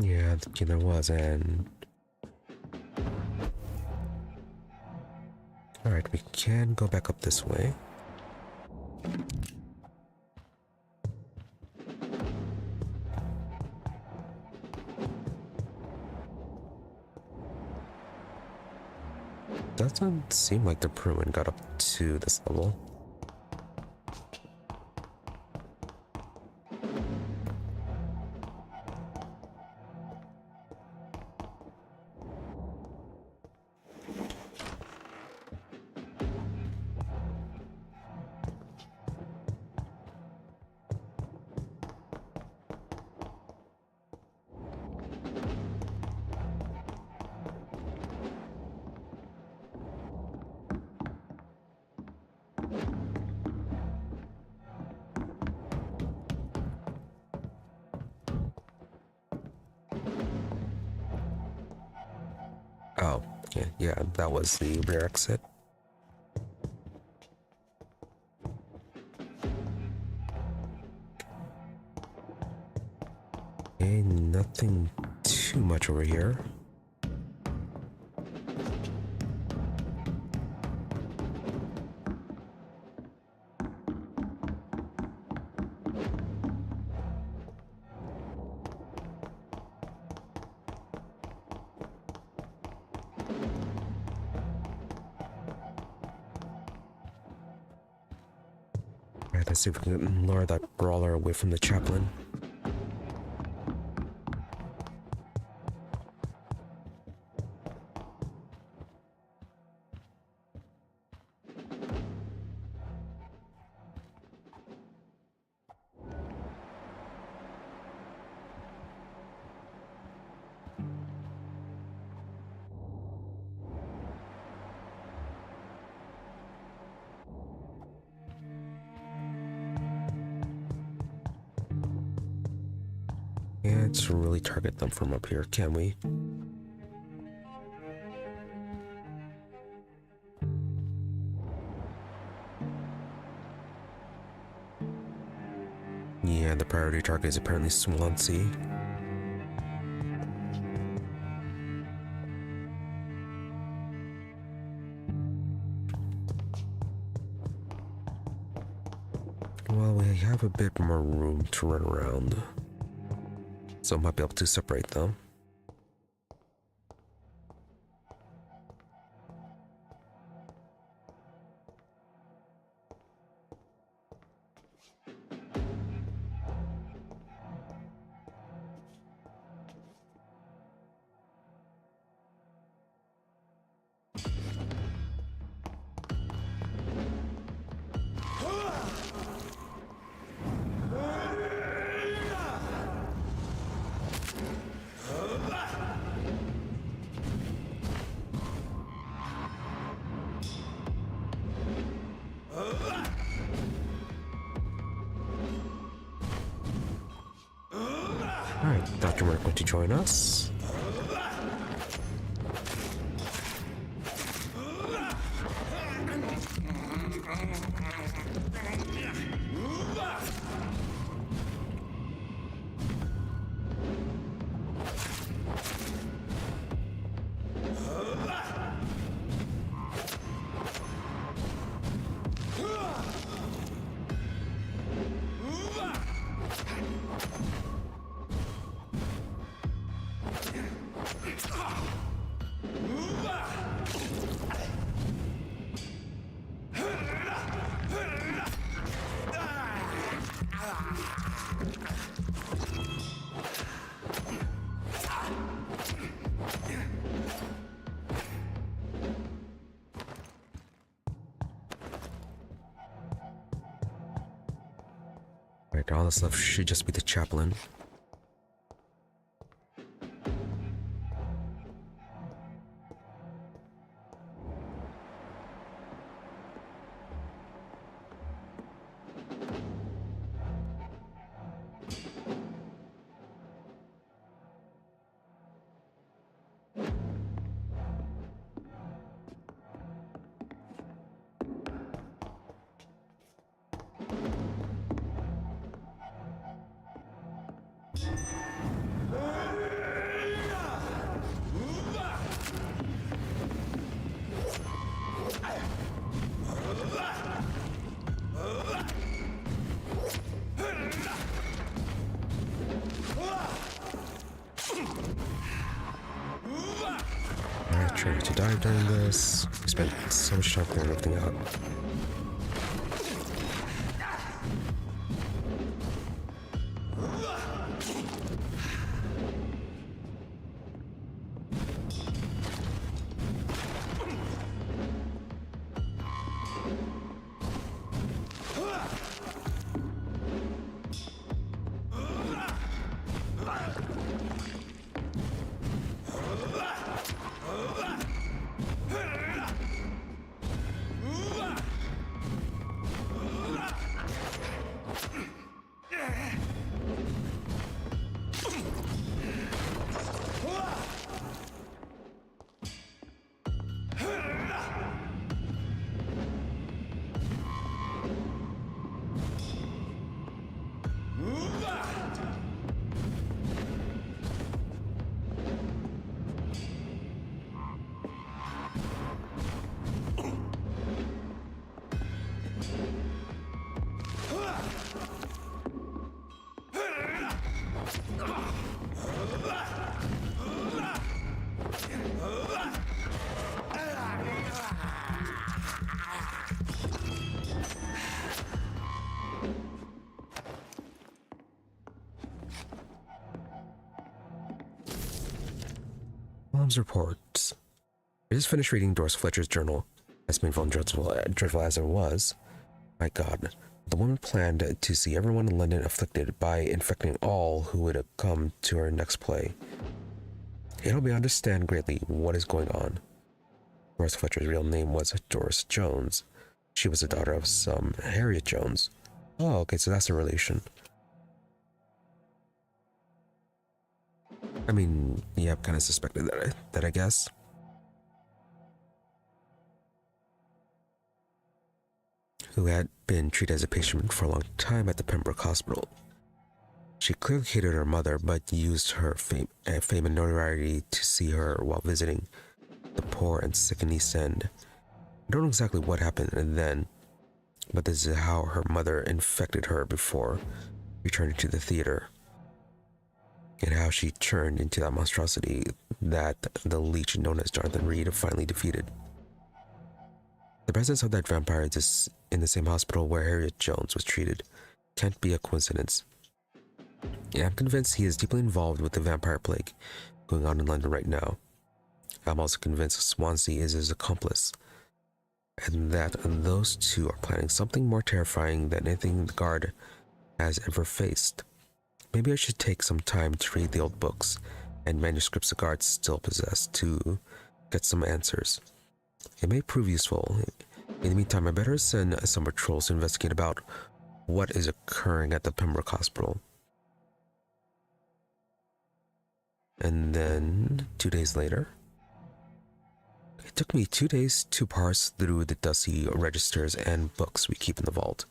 Yeah, there was, and alright, we can go back up this way. Doesn't seem like the Priwen got up to this level. Oh, yeah, that was the rear exit. Okay, nothing too much over here. Alright, let's see if we can lure that brawler away from the chaplain. Can't really target them from up here, can we? Yeah, the priority target is apparently Swansea. Well, we have a bit more room to run around, so I might be able to separate them. Alright, Dr. Mark going to join us. Alright, all this left should just be the chaplain. Alright, try not to die during this. We spent so much time clearing everything out. Mom's reports. I just finished reading Doris Fletcher's journal. As painful and dreadful as it was, my God, the woman planned to see everyone in London afflicted by infecting all who would come to her next play. It helped me understand greatly what is going on. Doris Fletcher's real name was Doris Jones. She was the daughter of some Harriet Jones. Oh, okay, so that's a relation. I mean, yeah, I've kind of suspected that, I guess. Who had been treated as a patient for a long time at the Pembroke Hospital. She clearly hated her mother, but used her fame and notoriety to see her while visiting the poor and sick in East End. I don't know exactly what happened then, but this is how her mother infected her before returning to the theater, and how she turned into that monstrosity that the leech known as Jonathan Reid finally defeated. The presence of that vampire is in the same hospital where Harriet Jones was treated can't be a coincidence. Yeah, I'm convinced he is deeply involved with the vampire plague going on in London right now. I'm also convinced Swansea is his accomplice, and that those two are planning something more terrifying than anything the guard has ever faced. Maybe I should take some time to read the old books and manuscripts the guards still possess to get some answers. It may prove useful. In the meantime, I better send some patrols to investigate about what is occurring at the Pembroke Hospital. And then 2 days later, it took me 2 days to parse through the dusty registers and books we keep in the vault.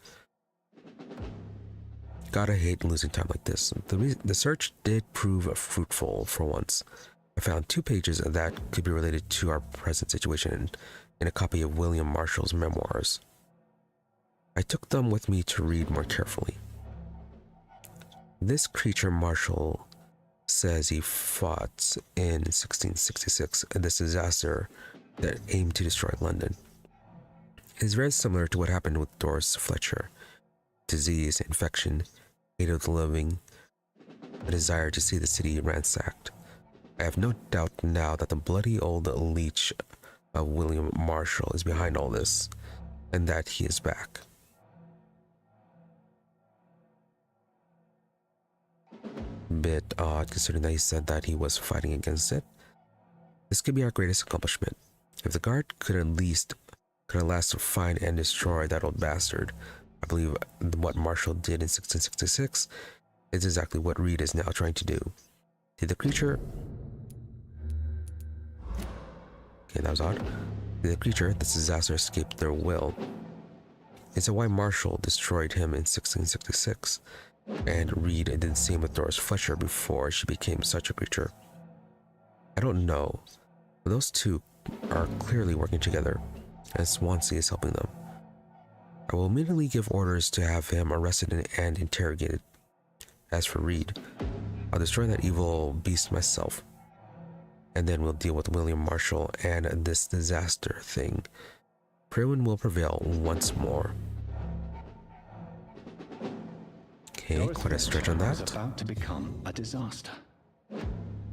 God, I hate losing time like this. The search did prove fruitful for once. I found 2 pages that could be related to our present situation in a copy of William Marshall's memoirs. I took them with me to read more carefully. This creature Marshall says he fought in 1666 in this disaster that aimed to destroy London. It is very similar to what happened with Doris Fletcher. Disease, infection, hate of the living, a desire to see the city ransacked. I have no doubt now that the bloody old leech of William Marshall is behind all this, and that he is back. Bit odd considering that he said that he was fighting against it. This could be our greatest accomplishment. If the guard could at last find and destroy that old bastard, I believe what Marshall did in 1666 is exactly what Reid is now trying to do. Did the creature... Okay, that was odd. Did the creature, this disaster, escape their will? Is it why Marshall destroyed him in 1666, and Reid did the same with Doris Fletcher before she became such a creature? I don't know, but those two are clearly working together, and Swansea is helping them. I will immediately give orders to have him arrested and interrogated. As for Reid, I'll destroy that evil beast myself, and then we'll deal with William Marshall and this disaster thing. Priwen will prevail once more. Okay, quite a stretch on that. It's about to become a disaster.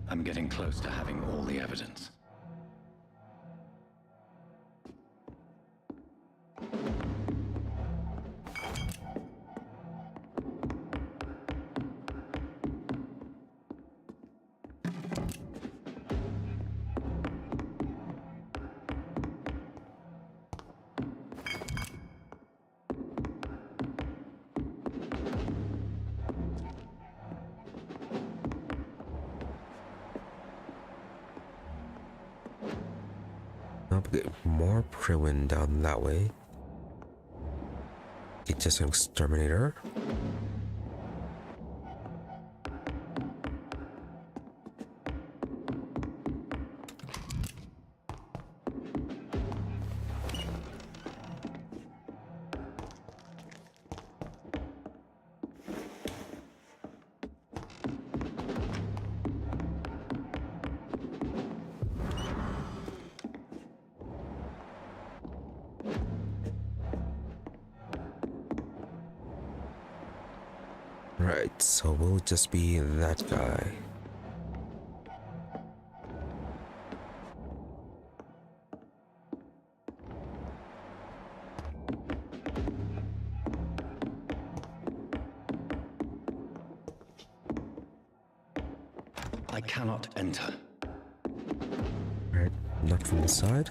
I'm getting close to having all the evidence. More Priwen down that way. Get just an exterminator. Right, so we'll just be that guy. I cannot enter. Right, not from the side.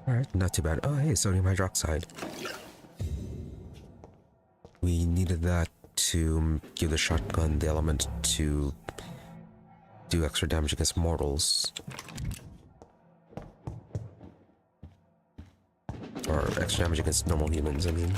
Alright, not too bad. Oh, hey, sodium hydroxide. We needed that to give the shotgun the element to do extra damage against mortals. Or extra damage against normal humans, I mean.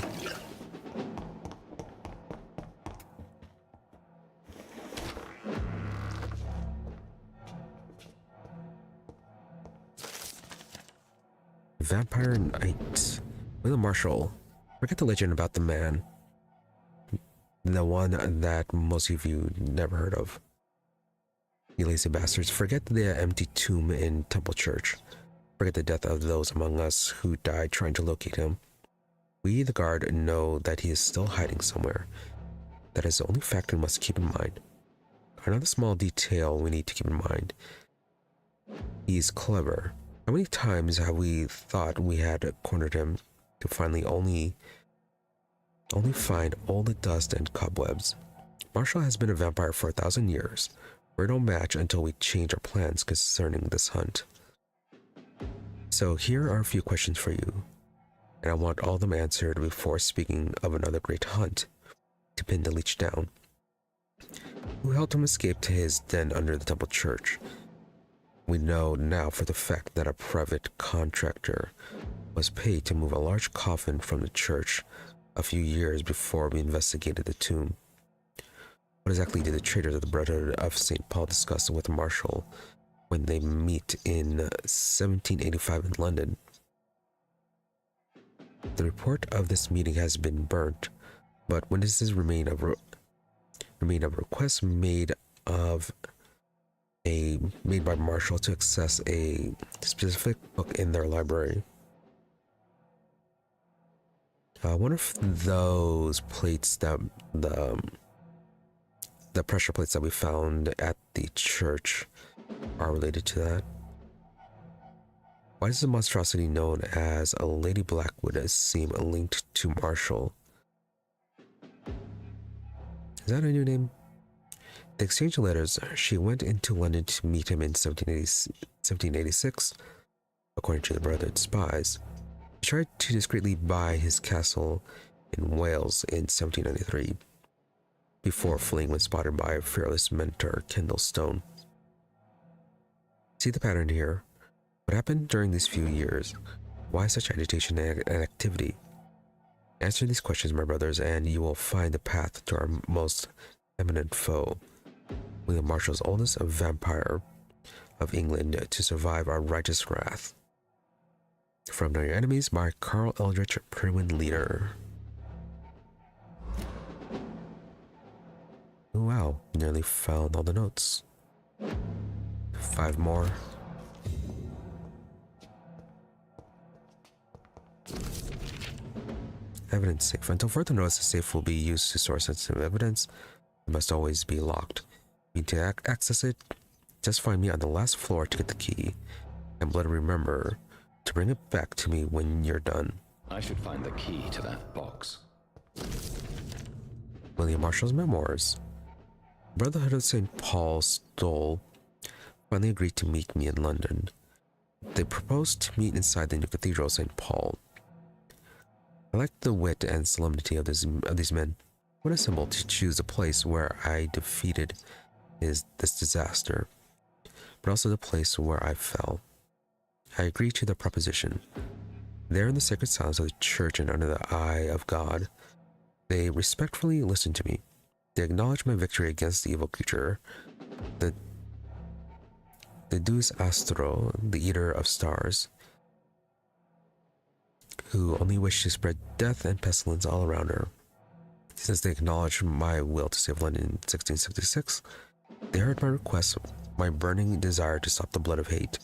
Vampire Knight. William Marshall. Forget the legend about the man. The one that most of you never heard of. You lazy bastards. Forget the empty tomb in Temple Church. Forget the death of those among us who died trying to locate him. We, the guard, know that he is still hiding somewhere. That is the only fact we must keep in mind. Another small detail we need to keep in mind. He's clever. How many times have we thought we had cornered him to finally only find all the dust and cobwebs? Marshall has been a vampire for 1,000 years. We're no match until we change our plans concerning this hunt. So here are a few questions for you, and I want all of them answered before speaking of another great hunt to pin the leech down. Who helped him escape to his den under the Temple Church? We know now for the fact that a private contractor was paid to move a large coffin from the church a few years before we investigated the tomb. What exactly did the traitors of the Brotherhood of St. Paul discuss with Marshall when they meet in 1785 in London? The report of this meeting has been burnt, but witnesses remain of requests made by Marshall to access a specific book in their library. I wonder if those plates that the pressure plates that we found at the church are related to that. Why does the monstrosity known as a Lady Blackwood seem linked to Marshall? Is that a new name? They exchanged letters. She went into London to meet him in 1786, according to the Brotherhood spies. She tried to discreetly buy his castle in Wales in 1793, before fleeing when spotted by a fearless mentor, Kendall Stone. See the pattern here? What happened during these few years? Why such agitation and activity? Answer these questions, my brothers, and you will find the path to our most eminent foe, William Marshall's oldest vampire of England, to survive our righteous wrath. From Know Your Enemies by Carl Eldritch, Priwen leader. Oh, wow, nearly found all the notes. 5 more. Evidence safe. Until further notice, the safe will be used to store sensitive evidence. It must always be locked. You need to access it. Just find me on the last floor to get the key. And bloody remember to bring it back to me when you're done. I should find the key to that box. William Marshall's memoirs. Brotherhood of St. Paul stole finally agreed to meet me in London. They proposed to meet inside the new Cathedral of St. Paul. I liked the wit and solemnity of these men. What a symbol to choose a place where I defeated this disaster, but also the place where I fell. I agreed to the proposition. There in the sacred silence of the church and under the eye of God, they respectfully listened to me. They acknowledged my victory against the evil creature, the Deus Astro, the eater of stars, who only wished to spread death and pestilence all around her. Since they acknowledged my will to save London in 1666, they heard my request, my burning desire to stop the blood of hate.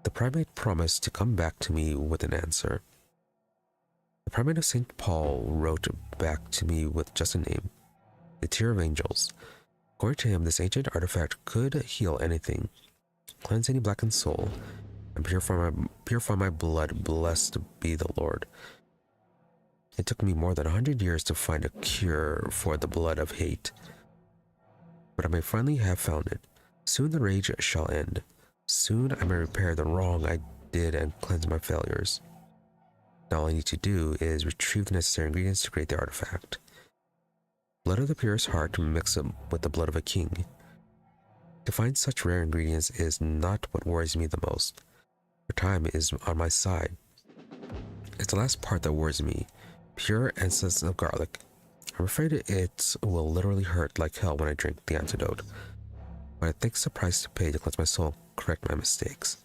The primate promised to come back to me with an answer. The primate of St. Paul wrote back to me with just a name, the Tear of Angels. According to him, this ancient artifact could heal anything, cleanse any blackened soul, and purify my blood. Blessed be the Lord. It took me more than 100 years to find a cure for the blood of hate, but I may finally have found it. Soon the rage shall end. Soon I may repair the wrong I did and cleanse my failures. Now all I need to do is retrieve the necessary ingredients to create the artifact. Blood of the purest heart mixed up with the blood of a king. To find such rare ingredients is not what worries me the most, for time is on my side. It's the last part that worries me, pure essence of garlic. I'm afraid it will literally hurt like hell when I drink the antidote, but I think it's the price to pay to cleanse my soul, correct my mistakes.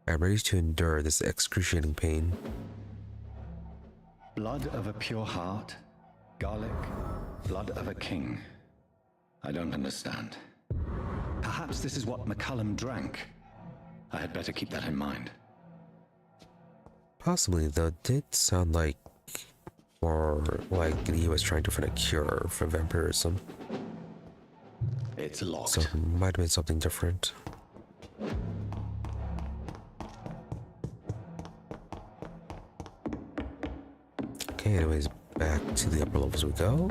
I am ready to endure this excruciating pain. Blood of a pure heart, garlic, blood of a king. I don't understand. Perhaps this is what McCullum drank. I had better keep that in mind. Possibly, though it did sound like more like he was trying to find a cure for vampirism. It's locked. So it might have been something different. Okay, anyways, back to the upper levels we go.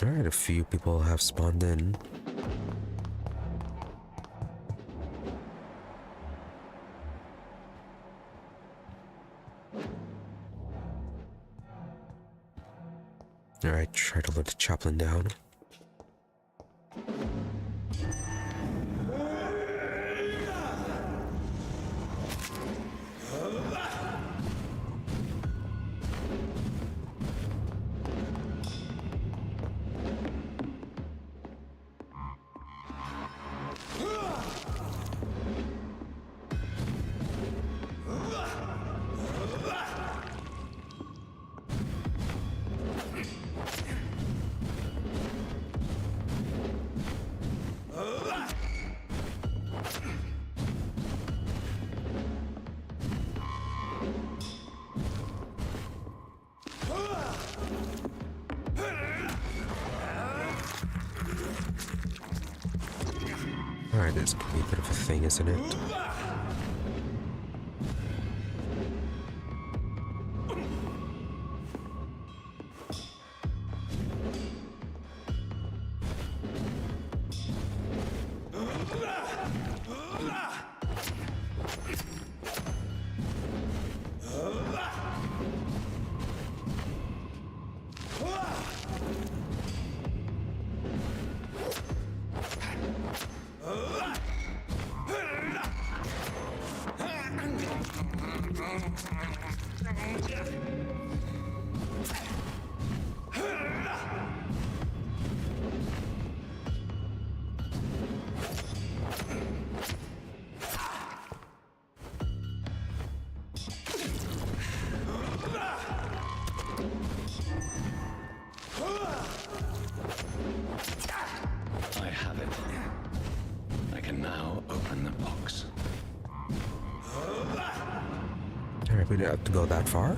Alright, a few people have spawned in. Alright, try to let the chaplain down. Alright, this could be a bit of a thing, isn't it? I have it. I can now open the box. Alright, we don't have to go that far.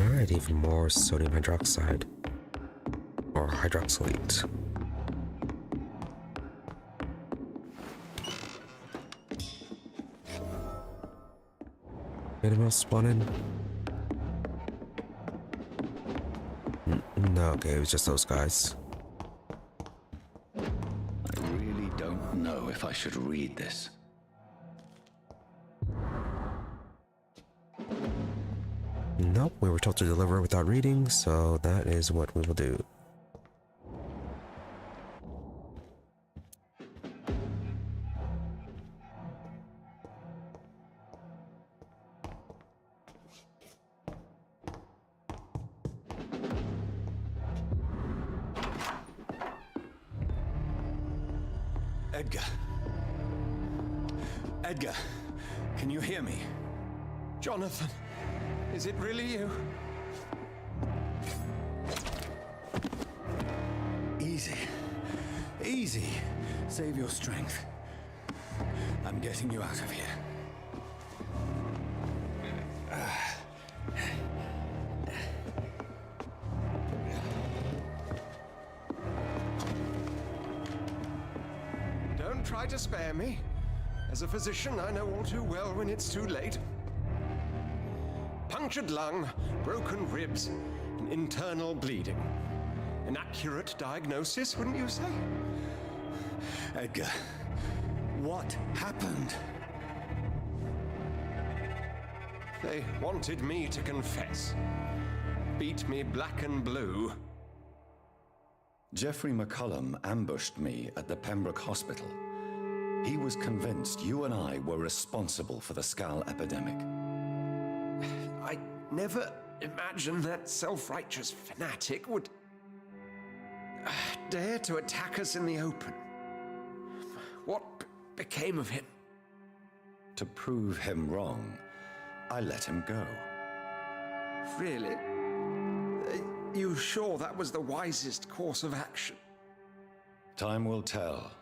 Alright, even more sodium hydroxide. Or hydroxylate. Anyone else spawn in? No, okay, it was just those guys. don't know if I should read this. Nope, we were told to deliver without reading, so that is what we will do. Edgar. Edgar, can you hear me? Jonathan, is it really you? Easy. Easy. Save your strength. I'm getting you out of here. Don't try to spare me. As a physician, I know all too well when it's too late. Punctured lung, broken ribs, and internal bleeding. An accurate diagnosis, wouldn't you say? Edgar, what happened? They wanted me to confess. Beat me black and blue. Jeffrey McCullum ambushed me at the Pembroke Hospital. He was convinced you and I were responsible for the Skal epidemic. I never imagined that self-righteous fanatic would dare to attack us in the open. What became of him? To prove him wrong, I let him go. Really? You sure that was the wisest course of action? Time will tell.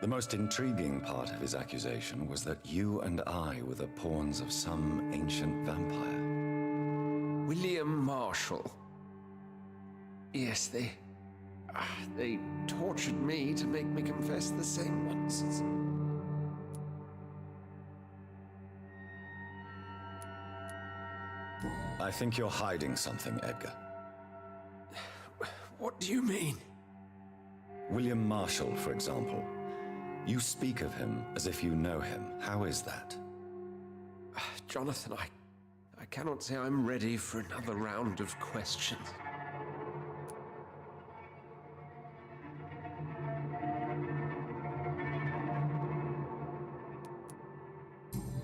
The most intriguing part of his accusation was that you and I were the pawns of some ancient vampire. William Marshall. Yes, they tortured me to make me confess the same nonsense. I think you're hiding something, Edgar. What do you mean? William Marshall, for example. You speak of him as if you know him. How is that? Jonathan, I cannot say I'm ready for another round of questions.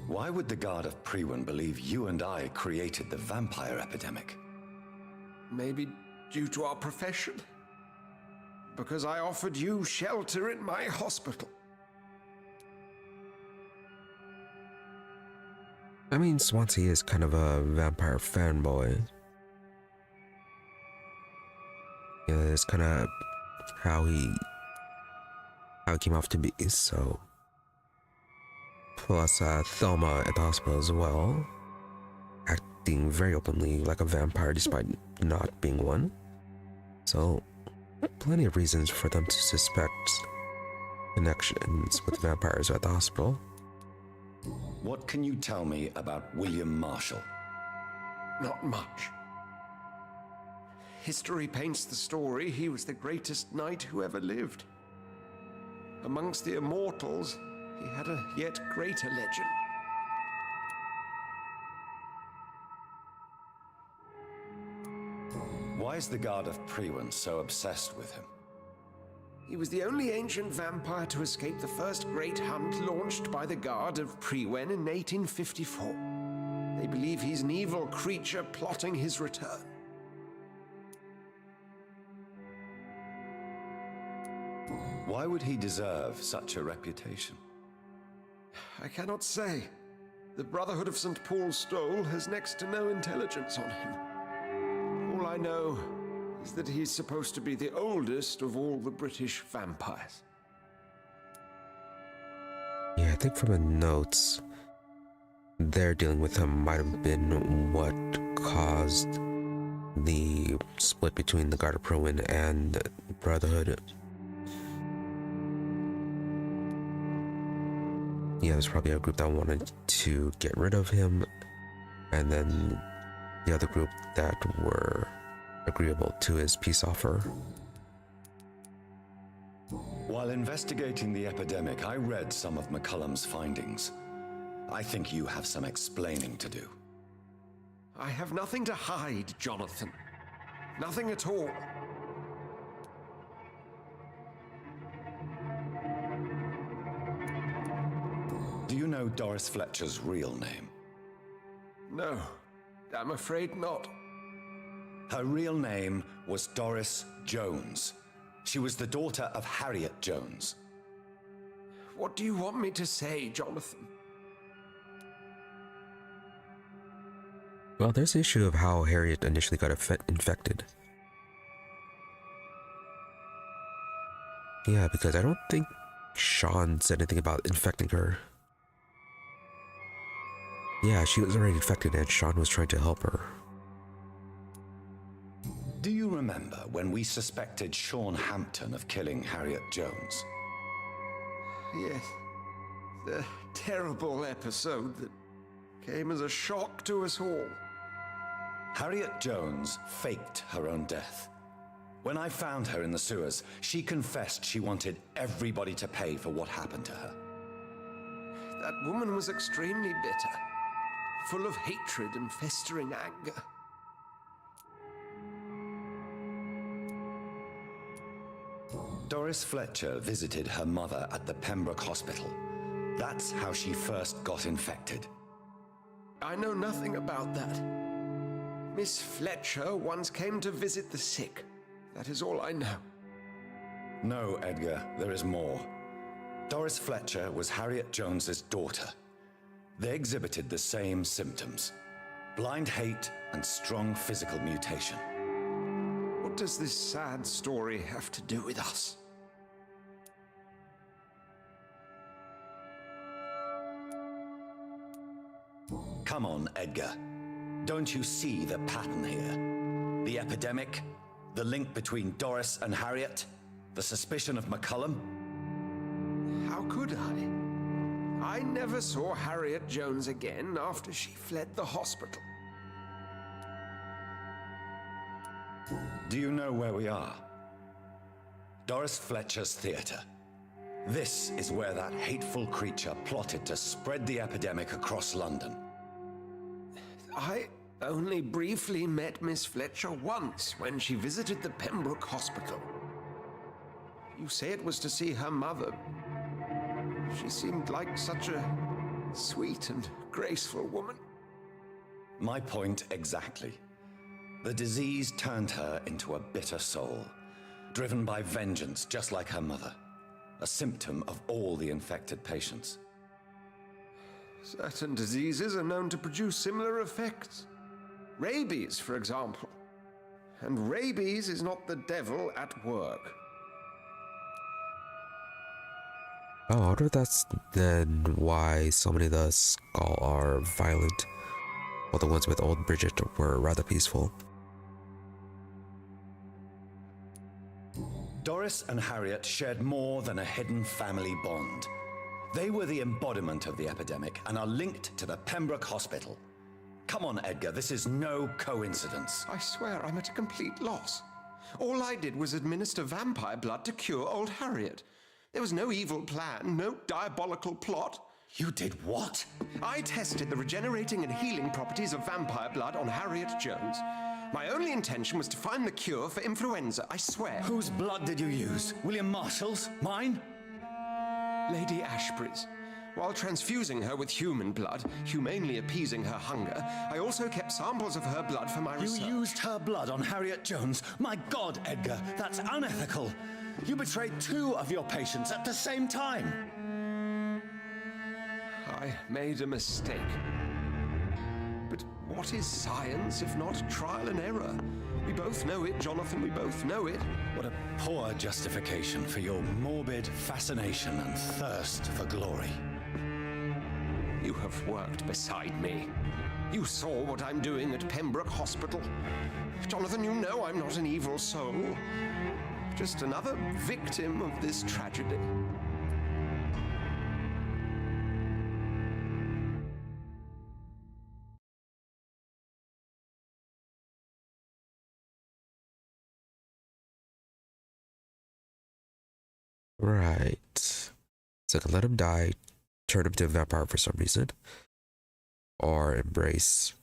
Why would the Guard of Priwen believe you and I created the vampire epidemic? Maybe due to our profession? Because I offered you shelter in my hospital. I mean, Swansea is kind of a vampire fanboy. Yeah, it's kind of how he came off to be, so. Plus, Thelma at the hospital as well, acting very openly like a vampire despite not being one. So, plenty of reasons for them to suspect connections with vampires at the hospital. What can you tell me about William Marshall? Not much. History paints the story he was the greatest knight who ever lived. Amongst the immortals, he had a yet greater legend. Why is the Guard of Priwen so obsessed with him? He was the only ancient vampire to escape the first great hunt launched by the Guard of Priwen in 1854. They believe he's an evil creature plotting his return. Why would he deserve such a reputation? I cannot say. The Brotherhood of St. Paul's Stole has next to no intelligence on him. All I know is that he's supposed to be the oldest of all the British vampires. Yeah, I think from the notes, their dealing with him might have been what caused the split between the Guard of Priwen and the Brotherhood. Yeah, there's probably a group that wanted to get rid of him, and then the other group that were agreeable to his peace offer. While investigating the epidemic, I read some of McCullum's findings. I think you have some explaining to do. I have nothing to hide, Jonathan. Nothing at all. Do you know Doris Fletcher's real name? No, I'm afraid not. Her real name was Doris Jones. She was the daughter of Harriet Jones. What do you want me to say, Jonathan? Well, there's the issue of how Harriet initially got infected. Yeah, because I don't think Sean said anything about infecting her. Yeah, she was already infected and Sean was trying to help her. Do you remember when we suspected Sean Hampton of killing Harriet Jones? Yes. The terrible episode that came as a shock to us all. Harriet Jones faked her own death. When I found her in the sewers, she confessed she wanted everybody to pay for what happened to her. That woman was extremely bitter, full of hatred and festering anger. Doris Fletcher visited her mother at the Pembroke Hospital. That's how she first got infected. I know nothing about that. Miss Fletcher once came to visit the sick. That is all I know. No, Edgar, there is more. Doris Fletcher was Harriet Jones's daughter. They exhibited the same symptoms: blind hate and strong physical mutation. What does this sad story have to do with us? Come on, Edgar. Don't you see the pattern here? The epidemic, the link between Doris and Harriet, the suspicion of McCullum? How could I? I never saw Harriet Jones again after she fled the hospital. Do you know where we are? Doris Fletcher's theater. This is where that hateful creature plotted to spread the epidemic across London. I only briefly met Miss Fletcher once when she visited the Pembroke Hospital. You say it was to see her mother. She seemed like such a sweet and graceful woman. My point exactly. The disease turned her into a bitter soul, driven by vengeance just like her mother, a symptom of all the infected patients. Certain diseases are known to produce similar effects. Rabies, for example. And rabies is not the devil at work. Oh, I wonder if that's then why so many of the skals are violent, while the ones with Old Bridget were rather peaceful. Doris and Harriet shared more than a hidden family bond. They were the embodiment of the epidemic and are linked to the Pembroke Hospital. Come on, Edgar, this is no coincidence. I swear I'm at a complete loss. All I did was administer vampire blood to cure old Harriet. There was no evil plan, no diabolical plot. You did what? I tested the regenerating and healing properties of vampire blood on Harriet Jones. My only intention was to find the cure for influenza, I swear. Whose blood did you use? William Marshall's? Mine? Lady Ashbury's. While transfusing her with human blood, humanely appeasing her hunger, I also kept samples of her blood for my research. You used her blood on Harriet Jones? My God, Edgar, that's unethical. You betrayed 2 of your patients at the same time. I made a mistake. But what is science if not trial and error? We both know it, Jonathan, we both know it. What a poor justification for your morbid fascination and thirst for glory. You have worked beside me. You saw what I'm doing at Pembroke Hospital. Jonathan, you know I'm not an evil soul. Just another victim of this tragedy. Right. So I can let him die, turn him to a vampire for some reason, or embrace.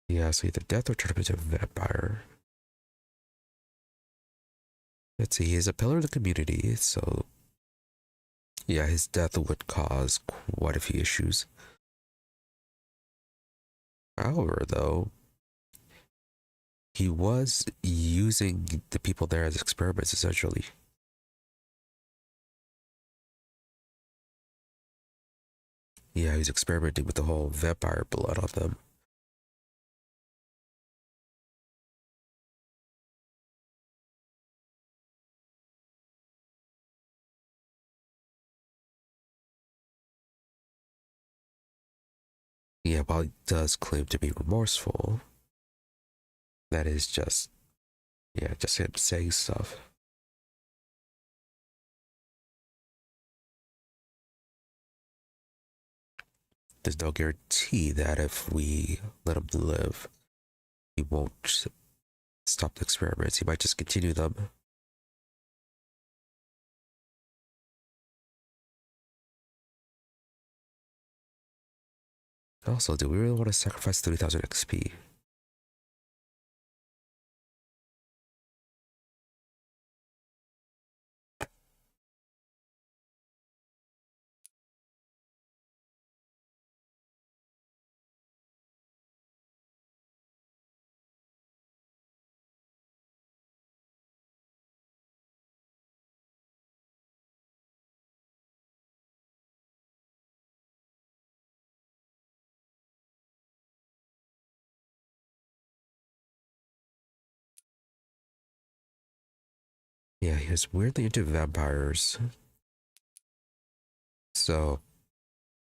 Yeah, so either death or turn him into a vampire. Let's see, he's a pillar of the community, so yeah, his death would cause quite a few issues. However, though, he was using the people there as experiments, essentially. Yeah, he's experimenting with the whole vampire blood on them. Yeah, while he does claim to be remorseful, that is just, yeah, just him saying stuff. There's no guarantee that if we let him live, he won't stop the experiments. He might just continue them. Also, do we really want to sacrifice 30,000 XP? Yeah, he was weirdly into vampires. So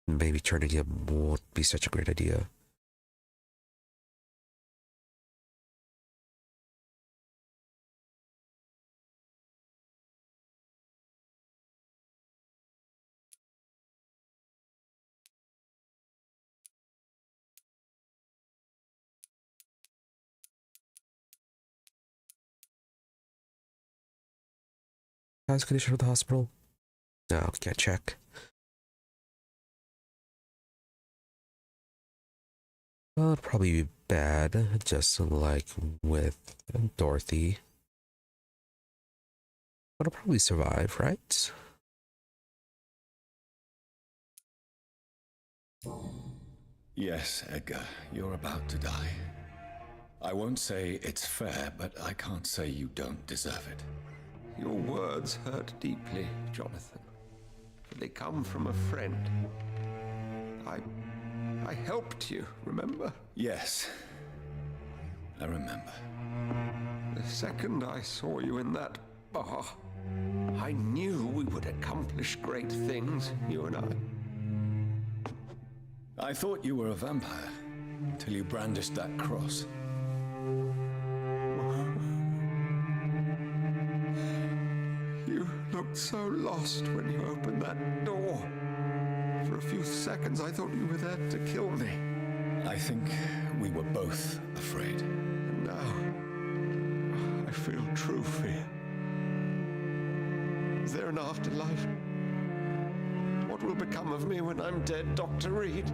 maybe turning him won't be such a great idea. How's the condition of the hospital? No, can't check. Well, it'll probably be bad, just like with Dorothy. But it'll probably survive, right? Yes, Edgar, you're about to die. I won't say it's fair, but I can't say you don't deserve it. Your words hurt deeply, Jonathan. But they come from a friend. I helped you, remember? Yes, I remember. The second I saw you in that bar, I knew we would accomplish great things, you and I. I thought you were a vampire, till you brandished that cross. You looked so lost when you opened that door. For a few seconds, I thought you were there to kill me. I think we were both afraid. And now, I feel true fear. Is there an afterlife? What will become of me when I'm dead, Dr. Reid?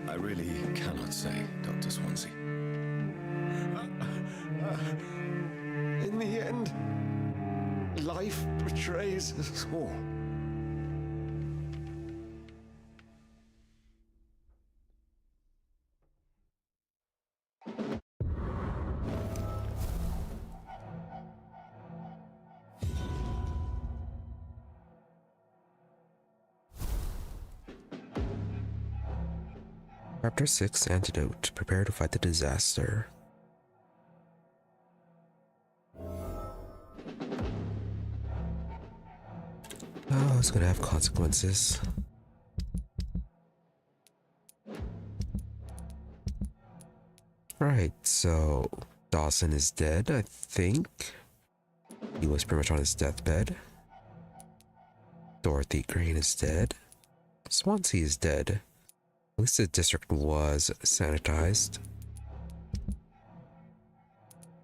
I really cannot say, Dr. Swansea. In the end, life betrays us all. Chapter 6 Antidote. Prepare to fight the disaster. Oh, it's gonna have consequences. Right, so Dawson is dead, I think. He was pretty much on his deathbed. Dorothy Green is dead. Swansea is dead. At least the district was sanitized.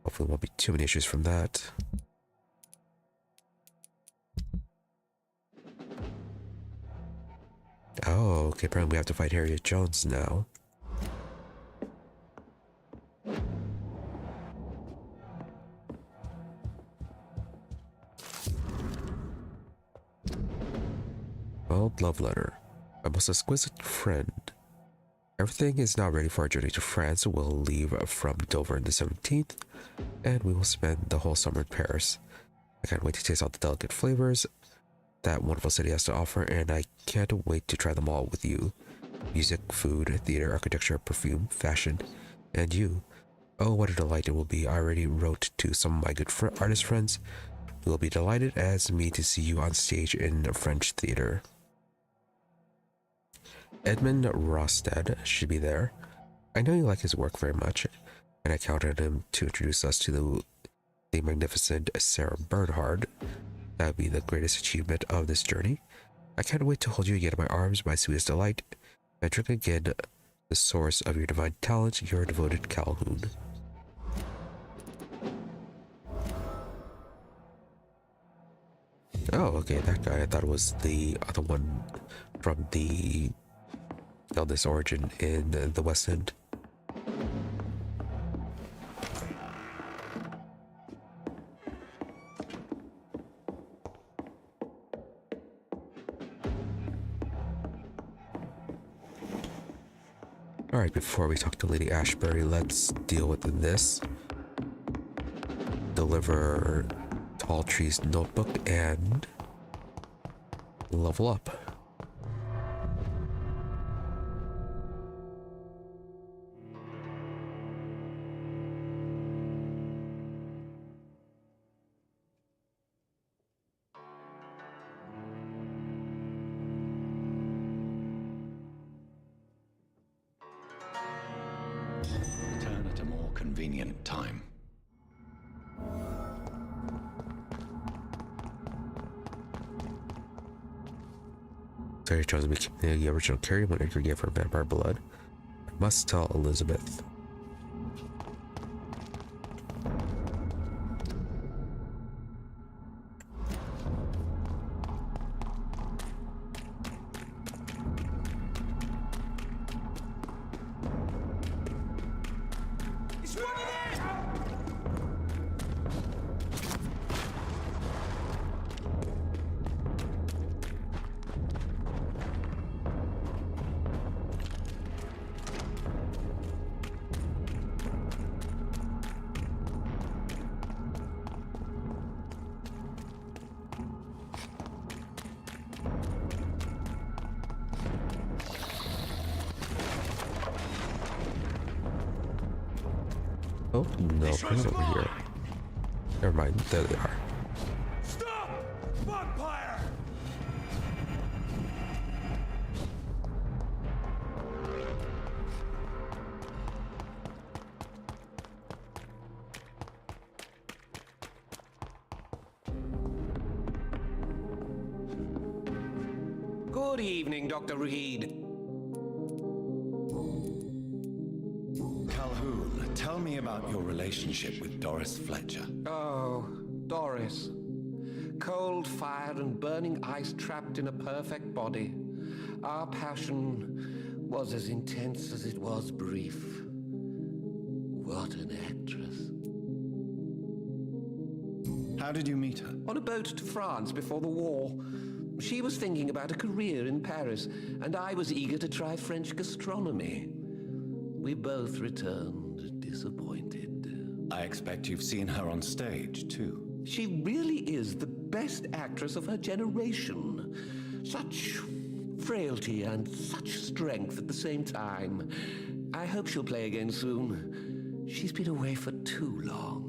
Hopefully there won't be too many issues from that. Oh, okay, apparently we have to fight Harriet Jones now. Well, love letter. My most exquisite friend. Everything is now ready for our journey to France. We'll leave from Dover on the 17th, and we will spend the whole summer in Paris. I can't wait to taste all the delicate flavors that wonderful city has to offer, and I can't wait to try them all with you. Music, food, theater, architecture, perfume, fashion, and you. Oh, what a delight it will be. I already wrote to some of my good artist friends. You will be delighted as me to see you on stage in a French theater. Edmund Rostad should be there. I know you like his work very much, and I counted on him to introduce us to the magnificent Sarah Bernhard. That would be the greatest achievement of this journey. I can't wait to hold you again in my arms, my sweetest delight, and drink again the source of your divine talent, your devoted Calhoun. Oh, okay, that guy. I thought it was the other one from the Illness Origin in the West End. Alright, before we talk to Lady Ashbury, let's deal with this. Deliver Tall Tree's notebook and level up. Return at a more convenient time. Terry chose to be the original Carrie when Edgar gave her vampire blood. I must tell Elizabeth. Oh, no, put it over here. Never mind, there they are. Stop! Vampire! Good evening, Dr. Reid. Calhoun, tell me about your relationship with Doris Fletcher. Oh, Doris. Cold fire and burning ice trapped in a perfect body. Our passion was as intense as it was brief. What an actress. How did you meet her? On a boat to France before the war. She was thinking about a career in Paris, and I was eager to try French gastronomy. We both returned disappointed. I expect you've seen her on stage, too. She really is the best actress of her generation. Such frailty and such strength at the same time. I hope she'll play again soon. She's been away for too long.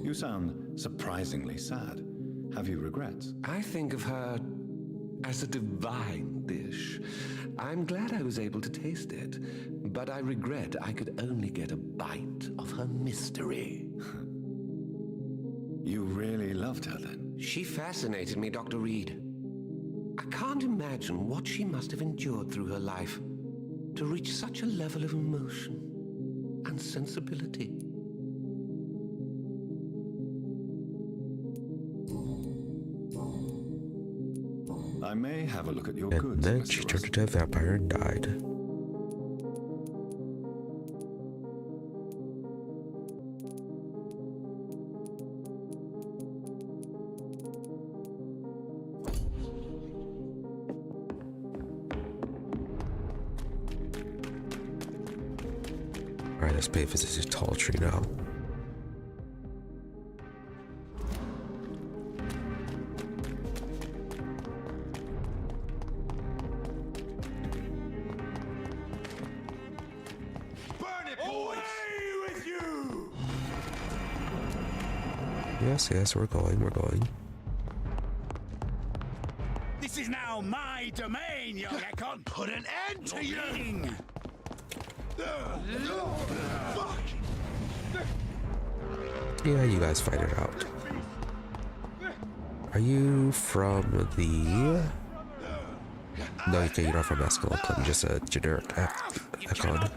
You sound surprisingly sad. Have you regrets? I think of her as a divine dish. I'm glad I was able to taste it, but I regret I could only get a bite of her mystery. You really loved her then? She fascinated me, Dr. Reid. I can't imagine what she must have endured through her life to reach such a level of emotion and sensibility. I may have a look at your And goods, then Mr. she turned Russell. into a vampire and died. Alright, let's pay for this tall tree now. Yes, we're going. This is now my domain, young Ekon. Put an end to you! Yeah, you guys fight it out. Are you from the... No, okay, you're not from Ascalon Club, you're just a generic icon.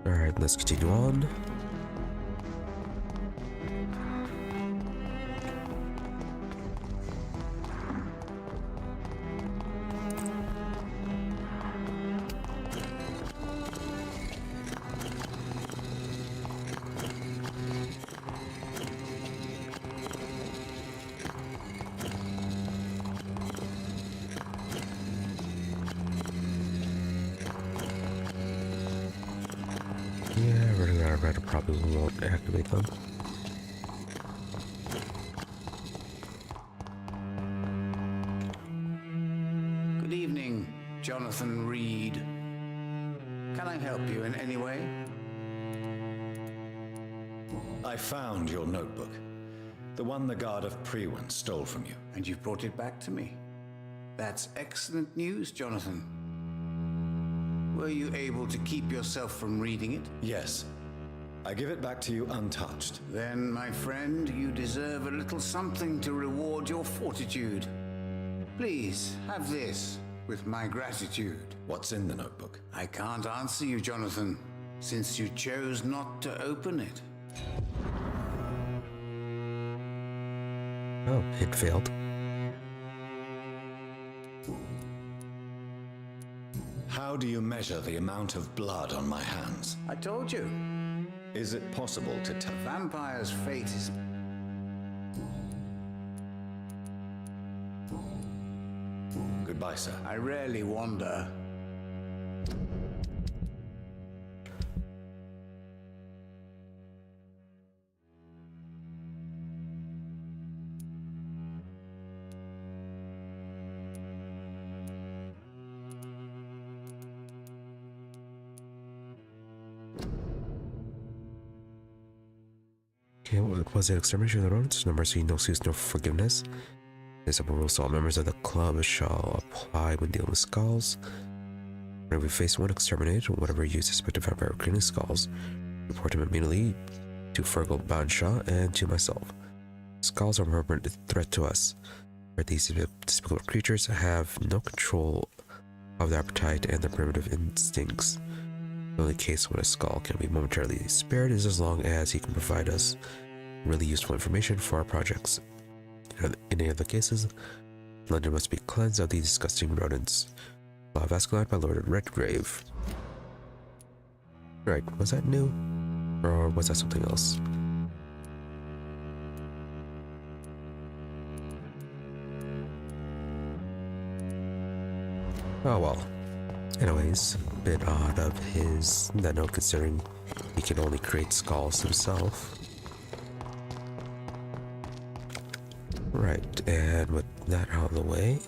Alright, let's continue on. Yeah, running out of red probably won't activate them. Good evening, Jonathan Reid. Can I help you in any way? I found your notebook. The one the guard of Priwen stole from you. And you've brought it back to me. That's excellent news, Jonathan. Were you able to keep yourself from reading it? Yes. I give it back to you untouched. Then, my friend, you deserve a little something to reward your fortitude. Please, have this, with my gratitude. What's in the notebook? I can't answer you, Jonathan, since you chose not to open it. Oh, it failed. How do you measure the amount of blood on my hands? I told you. Is it possible to tell? A vampire's fate is... Goodbye, sir. I rarely wander. Okay, what was it? Extermination of the rodents? No mercy, no excuse, no forgiveness. There's a rule, so all members of the club shall apply when dealing with skals. Whenever we face one, exterminate. Whatever you suspect of vampire killing skals, report him immediately to Fergal Banshaw and to myself. Skals are a permanent threat to us. Where these despicable creatures have no control of their appetite and their primitive instincts. The only case when a skull can be momentarily spared is as long as he can provide us really useful information for our projects. In any other cases, London must be cleansed of these disgusting rodents. Law of Ascalon by Lord Redgrave. Right, was that new? Or was that something else? Oh well. Anyways, a bit odd of that note considering he can only create skulls himself. Right, and with that out of the way,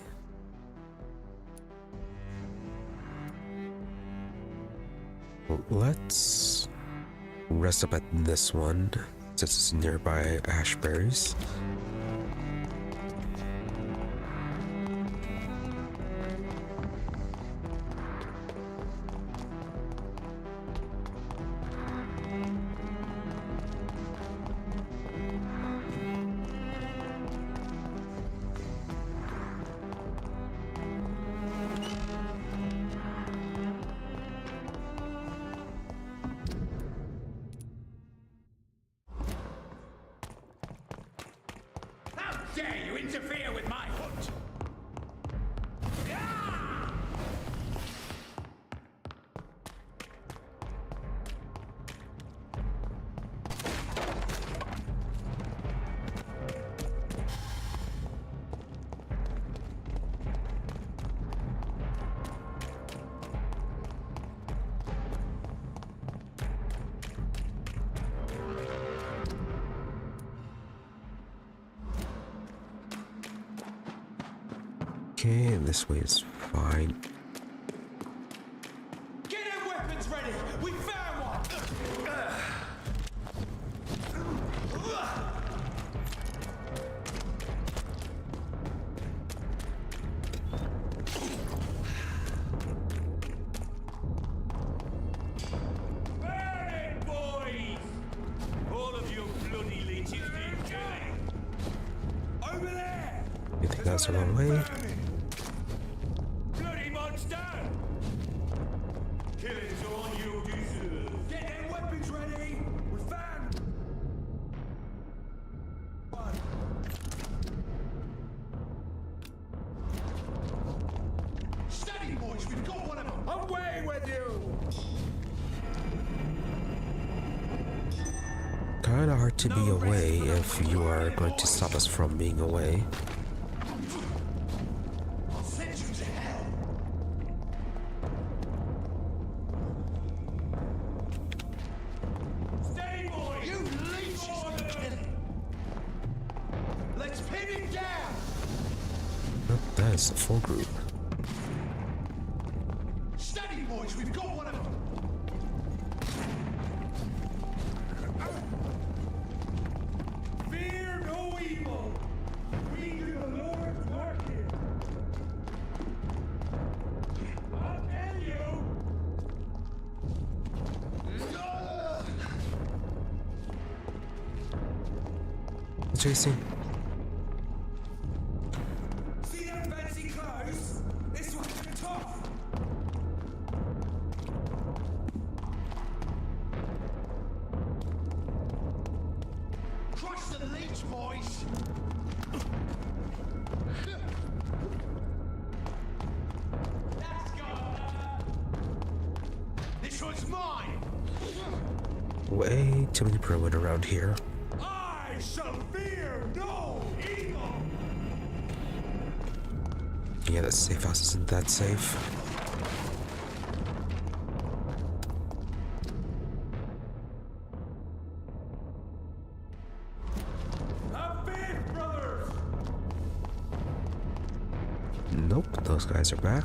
let's rest up at this one since it's nearby Ashbury's. dare you interfere with my hunt? Okay, this way is fine. Get our weapons ready! We found one! Burn it, boys! All of you bloody leeches need killing! Over there! You think that's the wrong way? Bloody monster! Killing's all you deserve. Get Beams ready! We found one. Steady, boys, we've got one of them! Away with you! Kinda hard to be away if you are going to stop us from being away. I'll send you to hell! Steady, boys! You leeches can kill him! Let's pin him down! Nope, that is the full group. Steady, boys, we've got one of them! Fear no evil! We do the Lord's work here! I'll tell you! Chasing. See them fancy clothes? This one's tough! Crush the leech, boys! Let's go! This one's mine! Way too many Priwen around here. I shall fear no evil! Yeah, that safe house isn't that safe. Have faith, brothers! Nope, those guys are back.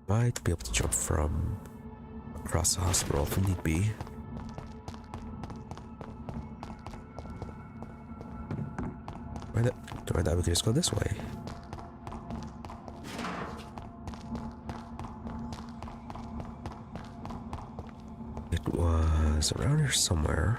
Might be able to jump from across the hospital if need be. Or that we could just go this way. It was around here somewhere.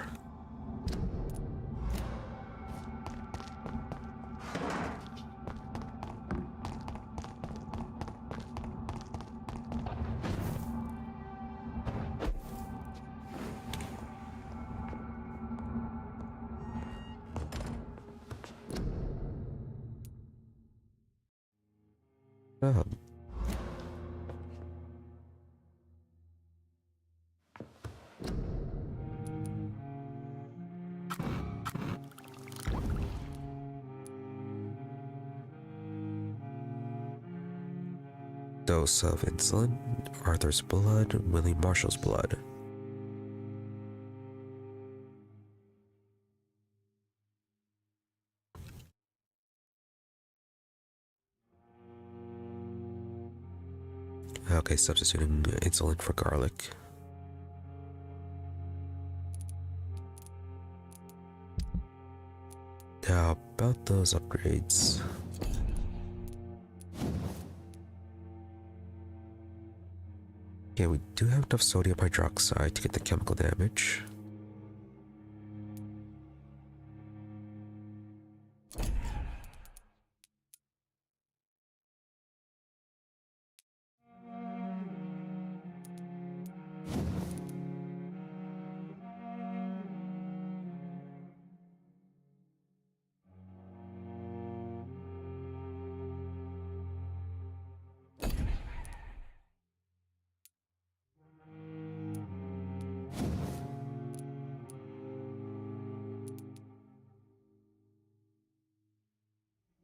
Oh. Dose of insulin, Arthur's blood, Willie Marshall's blood. Okay, substituting insulin for garlic. How about those upgrades? Okay, we do have enough sodium hydroxide to get the chemical damage.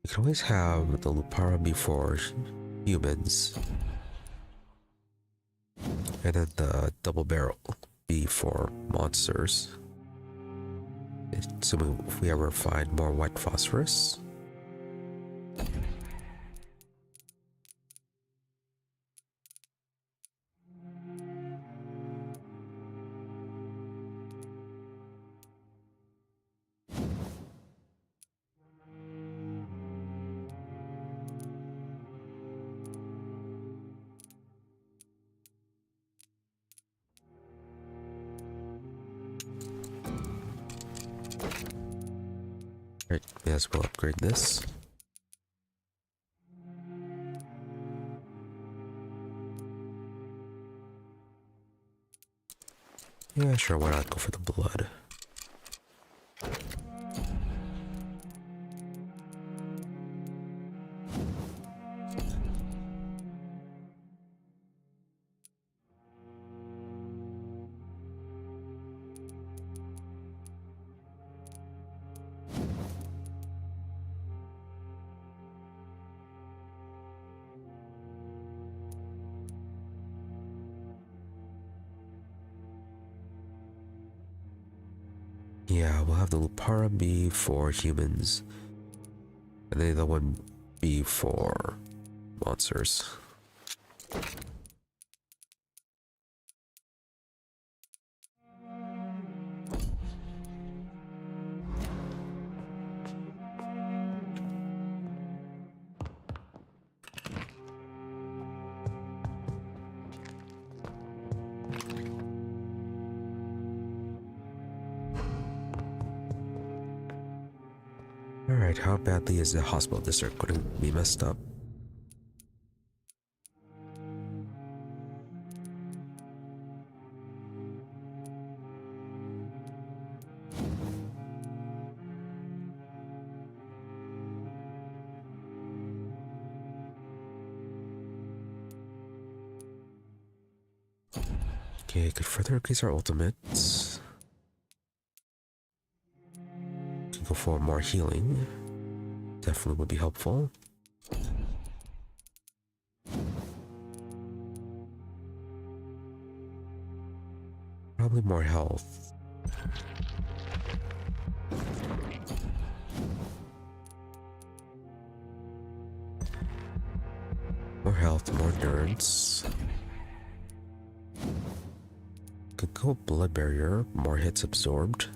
You can always have the Lupara be for humans, and then the double barrel be for monsters. Assuming if we ever find more white phosphorus. Right, may as well upgrade this. Yeah, sure, why not go for the blood? Yeah, we'll have the Lupara be for humans, and then the other one be for monsters. Alright, how badly is the hospital district going to be messed up? Okay, could further increase our ultimates. Can go for more healing. Definitely would be helpful. Probably more health. More health, more endurance. Could go blood barrier, more hits absorbed.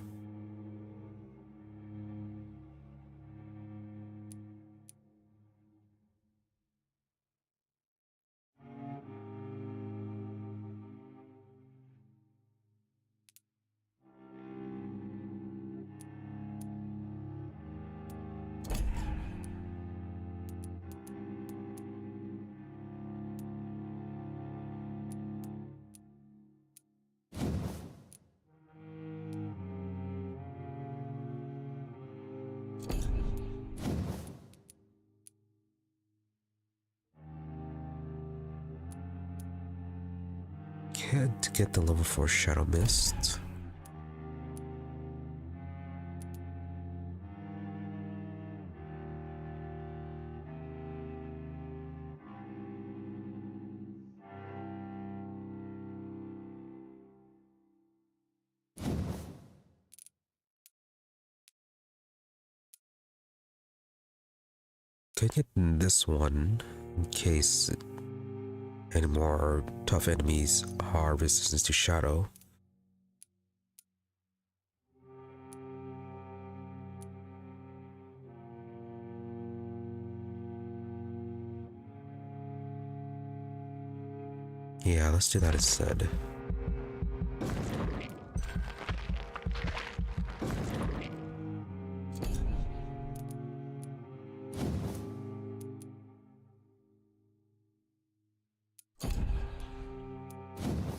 Can't get the level 4 Shadow Mist. Can get this one in case any more tough enemies are resistant to shadow. Yeah, let's do that instead.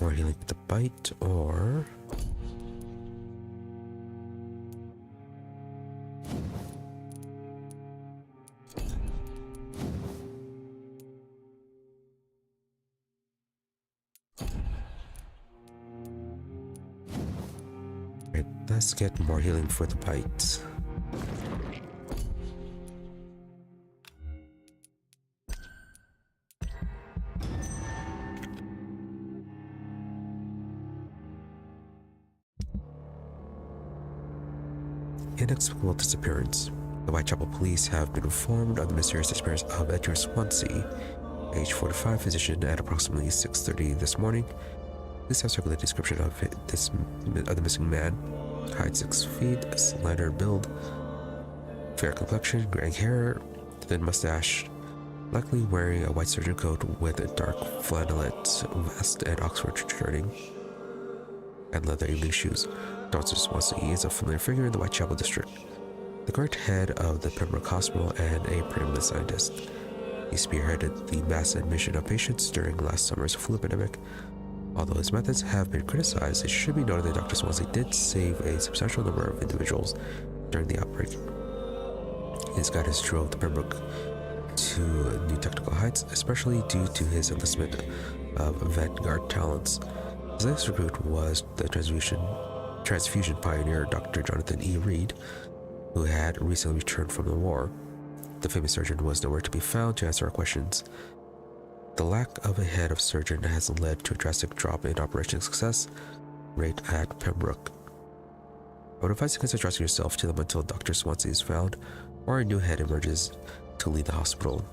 More healing with the bite, or right, let's get more healing for the bite. Inexplicable disappearance. The Whitechapel police have been informed of the mysterious disappearance of Edgar Swansea, age 45 physician, at approximately 6:30 this morning. Police have circulated a description of the missing man. Height 6 feet, slender build, fair complexion, graying hair, thin mustache, likely wearing a white surgeon coat with a dark flannelette vest and Oxford shirting, and leather evening shoes. Dawson Swansea is a familiar figure in the Whitechapel district. the current head of the Pembroke Hospital and a preeminent scientist. He spearheaded the mass admission of patients during last summer's flu epidemic. Although his methods have been criticized, it should be noted that Dr. Swansea did save a substantial number of individuals during the outbreak. His guidance drove the Pembroke to new technical heights, especially due to his enlistment of vanguard talents. His latest recruit was the transfusion pioneer Dr. Jonathan E. Reid, who had recently returned from the war. The famous surgeon was nowhere to be found to answer our questions. The lack of a head of surgeon has led to a drastic drop in operation success rate at Pembroke. I would advise you consider trusting yourself to them until Dr. Swansea is found or a new head emerges to lead the hospital.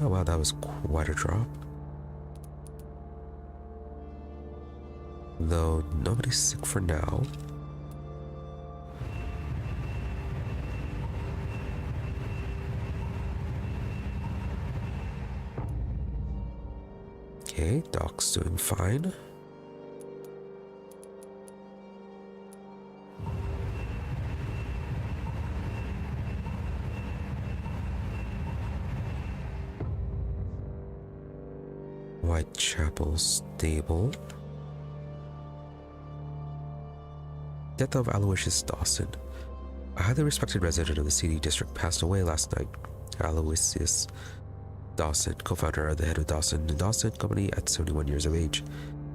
Oh wow, that was quite a drop. Though nobody's sick for now. Okay, Doc's doing fine. Whitechapel Stable. Death of Aloysius Dawson. A highly respected resident of the CD district passed away last night. Aloysius Dawson, co-founder of the head of Dawson & Dawson Company at 71 years of age.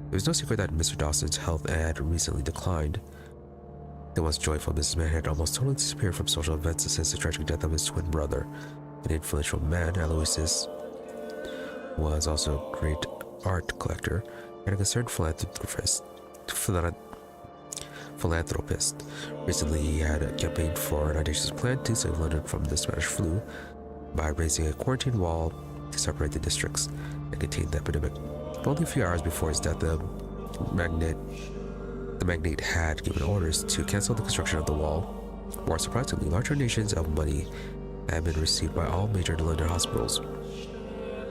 It was no secret that Mr. Dawson's health had recently declined. The once joyful businessman had almost totally disappeared from social events since the tragic death of his twin brother. An influential man, Aloysius was also a great art collector and a concerned philanthropist. Recently, he had campaigned for an audacious plan to save London from the Spanish flu by raising a quarantine wall to separate the districts and contain the epidemic. But only a few hours before his death, the magnate had given orders to cancel the construction of the wall. More surprisingly, larger donations of money had been received by all major London hospitals,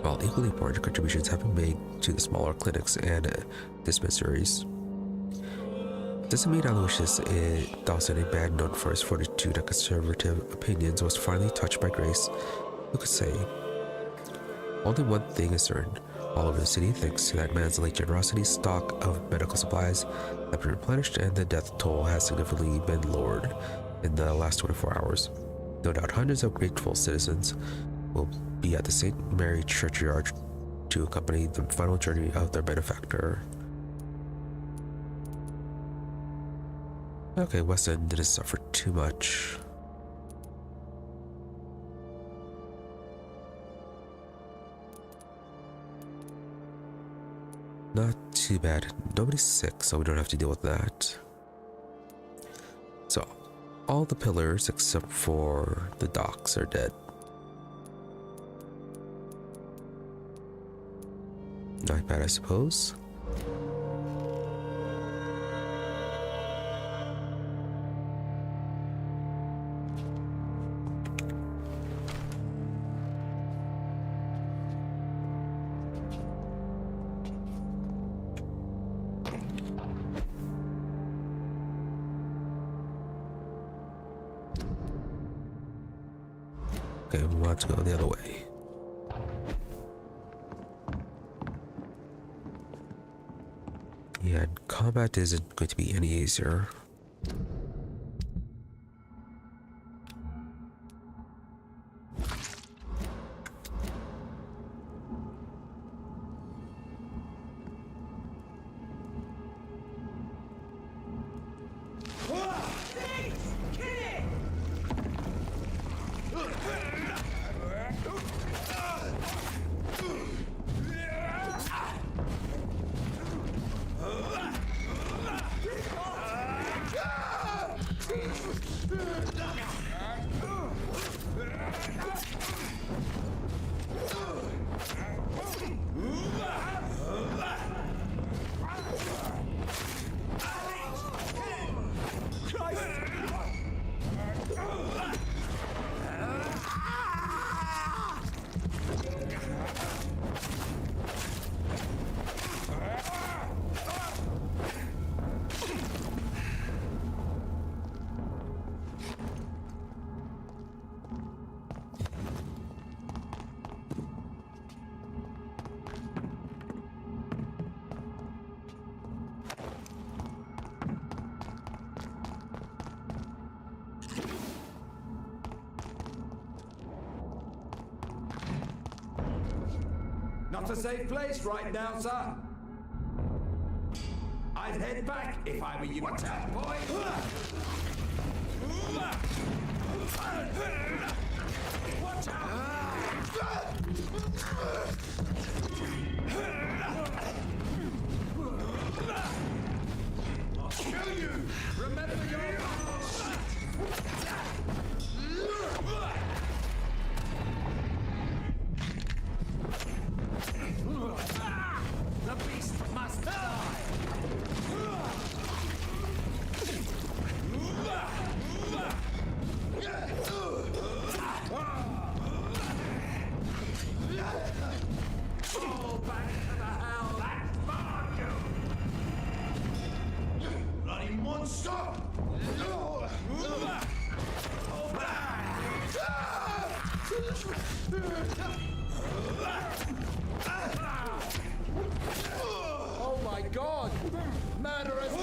while equally important contributions have been made to the smaller clinics and dispensaries. Doesn't mean Aloysius Dawson, a man known for his fortitude and conservative opinions, was finally touched by grace. Who could say? Only one thing is certain. All over the city, thanks to that man's late generosity, stock of medical supplies have been replenished and the death toll has significantly been lowered in the last 24 hours. No doubt hundreds of grateful citizens will be at the St. Mary Churchyard to accompany the final journey of their benefactor. Okay, Weston didn't suffer too much. Not too bad. Nobody's sick, so we don't have to deal with that. So, all the pillars except for the docks are dead. Not bad, I suppose. Okay, we want to go the other way. Yeah, combat isn't going to be any easier. not a safe place right now, sir. I'd head back if I were you. Watch out, boy! Watch out! I'll kill you! Remember your... The beast must die! Fall back to the hell that spawned you! Bloody monster! Oh my god! Murderers!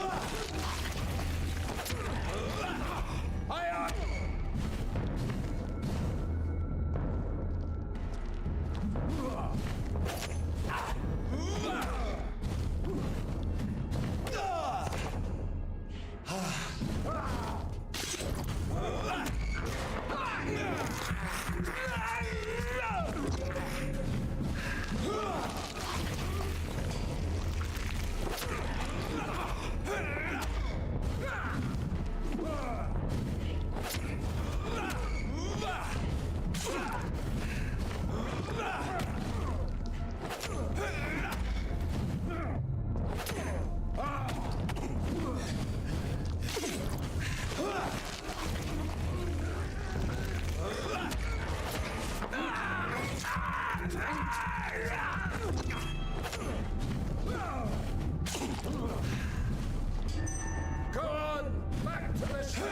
Go on! Back to the ship!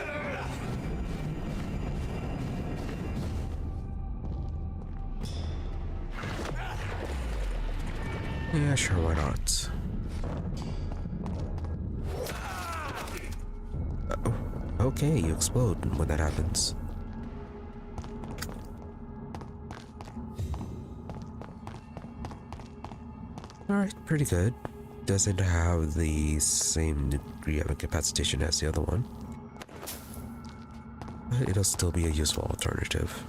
Yeah, sure, why not? Okay, you explode when that happens. Alright, pretty good. Doesn't have the same degree of incapacitation as the other one, but it'll still be a useful alternative.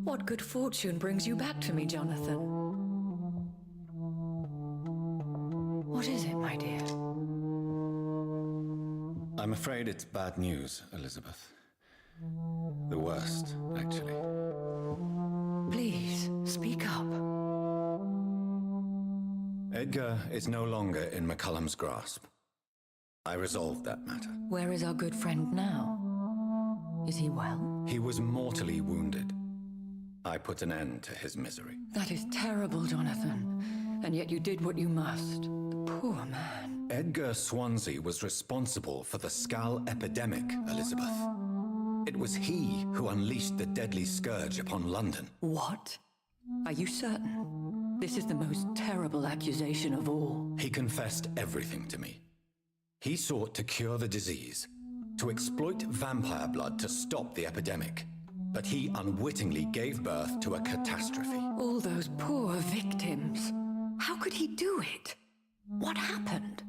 What good fortune brings you back to me, Jonathan? What is it, my dear? I'm afraid it's bad news, Elizabeth. The worst, actually. Please, speak up. Edgar is no longer in McCullum's grasp. I resolved that matter. Where is our good friend now? Is he well? He was mortally wounded. I put an end to his misery. That is terrible, Jonathan. And yet you did what you must. The poor man. Edgar Swansea was responsible for the skal epidemic, Elizabeth. It was he who unleashed the deadly scourge upon London. What? Are you certain? This is the most terrible accusation of all. He confessed everything to me. He sought to cure the disease, to exploit vampire blood to stop the epidemic. But he unwittingly gave birth to a catastrophe. All those poor victims. How could he do it? What happened?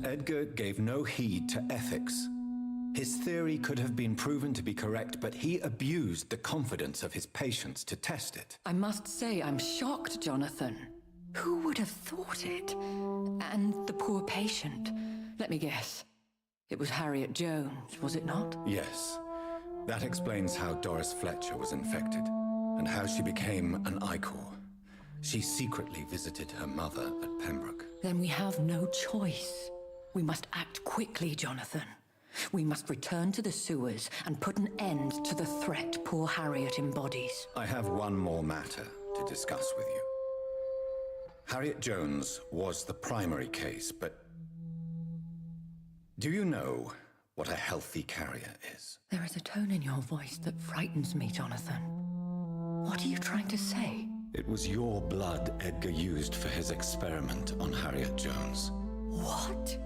Edgar gave no heed to ethics. His theory could have been proven to be correct, but he abused the confidence of his patients to test it. I must say I'm shocked, Jonathan. Who would have thought it? And the poor patient. Let me guess. It was Harriet Jones, was it not? Yes. That explains how Doris Fletcher was infected, and how she became an Ichor. She secretly visited her mother at Pembroke. Then we have no choice. We must act quickly, Jonathan. We must return to the sewers and put an end to the threat poor Harriet embodies. I have one more matter to discuss with you. Harriet Jones was the primary case, but do you know what a healthy carrier is? There is a tone in your voice that frightens me, Jonathan. What are you trying to say? It was your blood Edgar used for his experiment on Harriet Jones. What?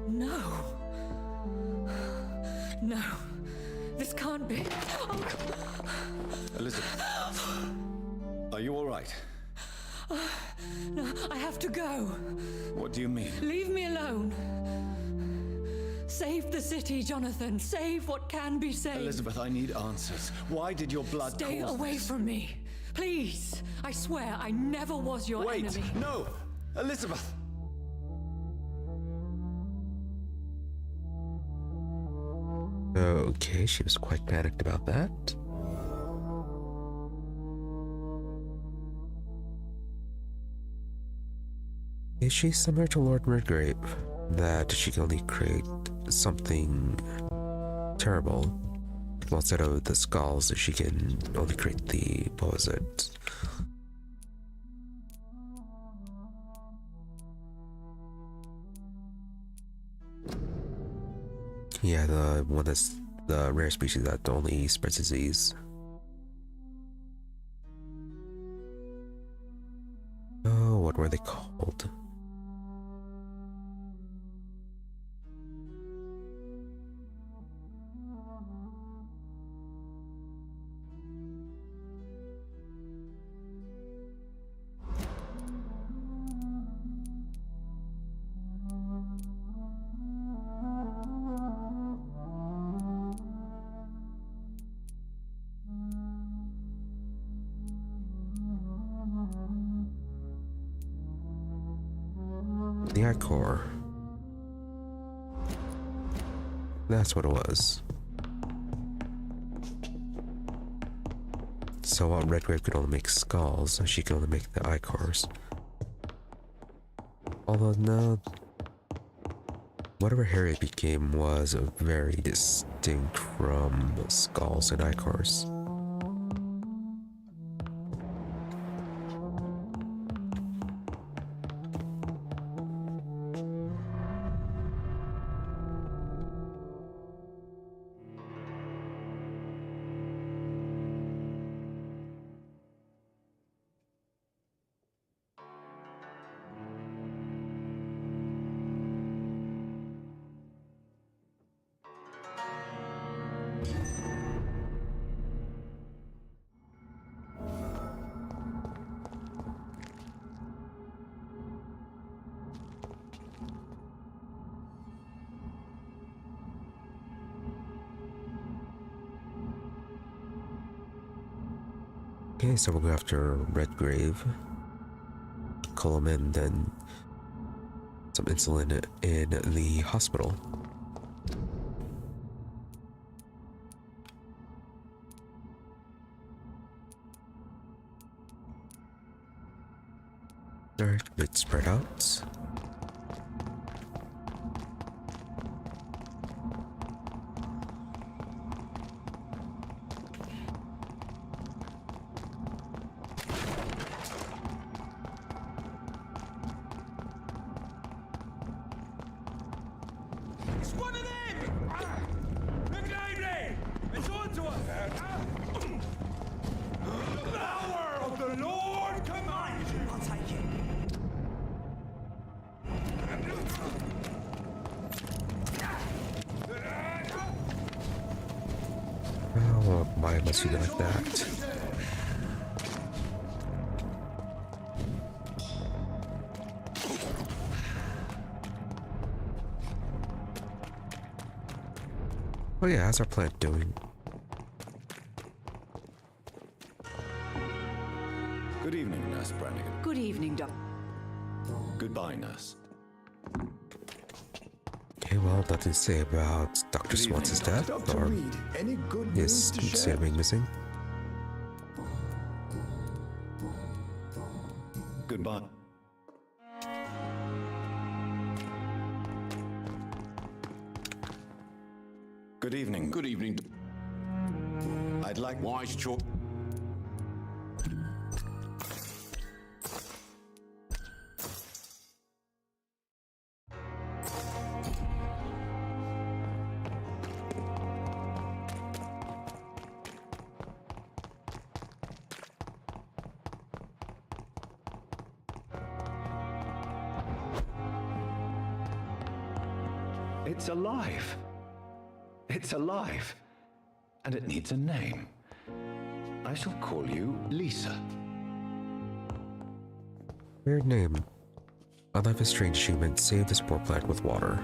No. No. This can't be. Elizabeth, are you all right? No, I have to go. What do you mean? Leave me alone. Save the city, Jonathan. Save what can be saved. Elizabeth, I need answers. Why did your blood Stay cause away this? from me. Please. I swear I never was your Wait, enemy. no! Elizabeth! Okay, she was quite panicked about that. Is she similar to Lord Redgrave, that she can only create something terrible? Well, instead of the skals, she can only create the, what was it? Yeah, the one that's the rare species that only spreads disease. Oh, what were they called? The Ichor. That's what it was. So while Redgrave could only make skals, she could only make the Ichors. Although no, whatever Harriet became was very distinct from skals and Ichors. Okay, so we'll go after Redgrave, McCullum, and then some insulin in the hospital. Alright, bit spread out. It's one of them! Look lively! It's on to us! The power of the Lord commands you! I'll take it. Oh, why must you be like that? Oh yeah, how's our plant doing? Good evening, Nurse Brannigan. Good evening, Doctor. Goodbye, Nurse. Okay, well, nothing to say about Dr. Swanson's death, Dr. or Reid, any good his news to state share? of being missing. Goodbye. Good evening. Good evening. I'd like... Wise choice. It's alive. It's alive. And it needs a name. I shall call you Lisa. Weird name. Unlike a strange human, save this poor plant with water.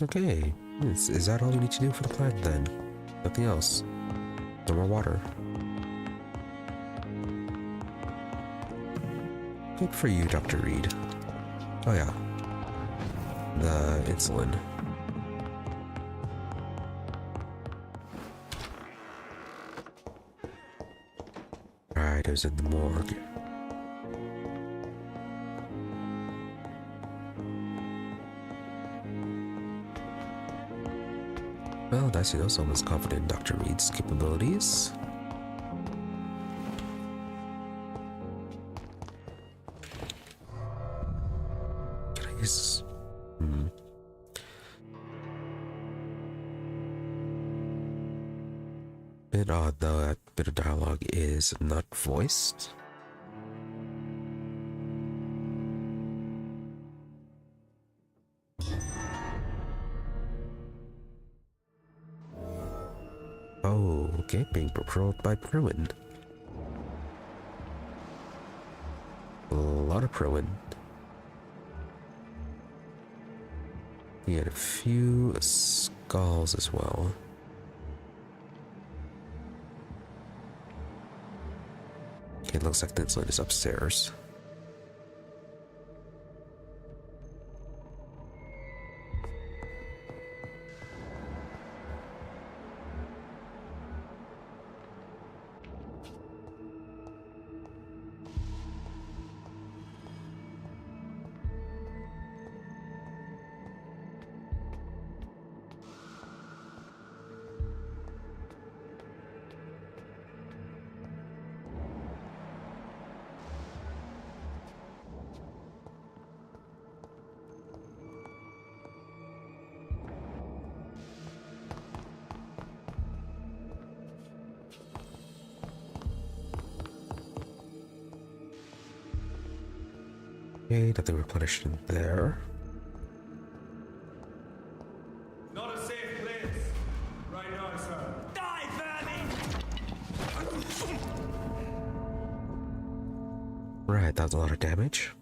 Okay, is that all you need to do for the plant then? Nothing else? No more water? Good for you, Dr. Reid. Oh yeah. The insulin. Right, it was in the morgue. Well, nice to know someone's confident in Dr. Reid's capabilities. Can I use... Bit odd though, that bit of dialogue is not voiced. Oh, okay, being patrolled by Priwen. A lot of Priwen. We had a few skals as well. Okay, it looks like the insulin is upstairs. Okay, nothing replenished in there. Not a safe place. Right now, sir. Die, vermin! Right, that was a lot of damage.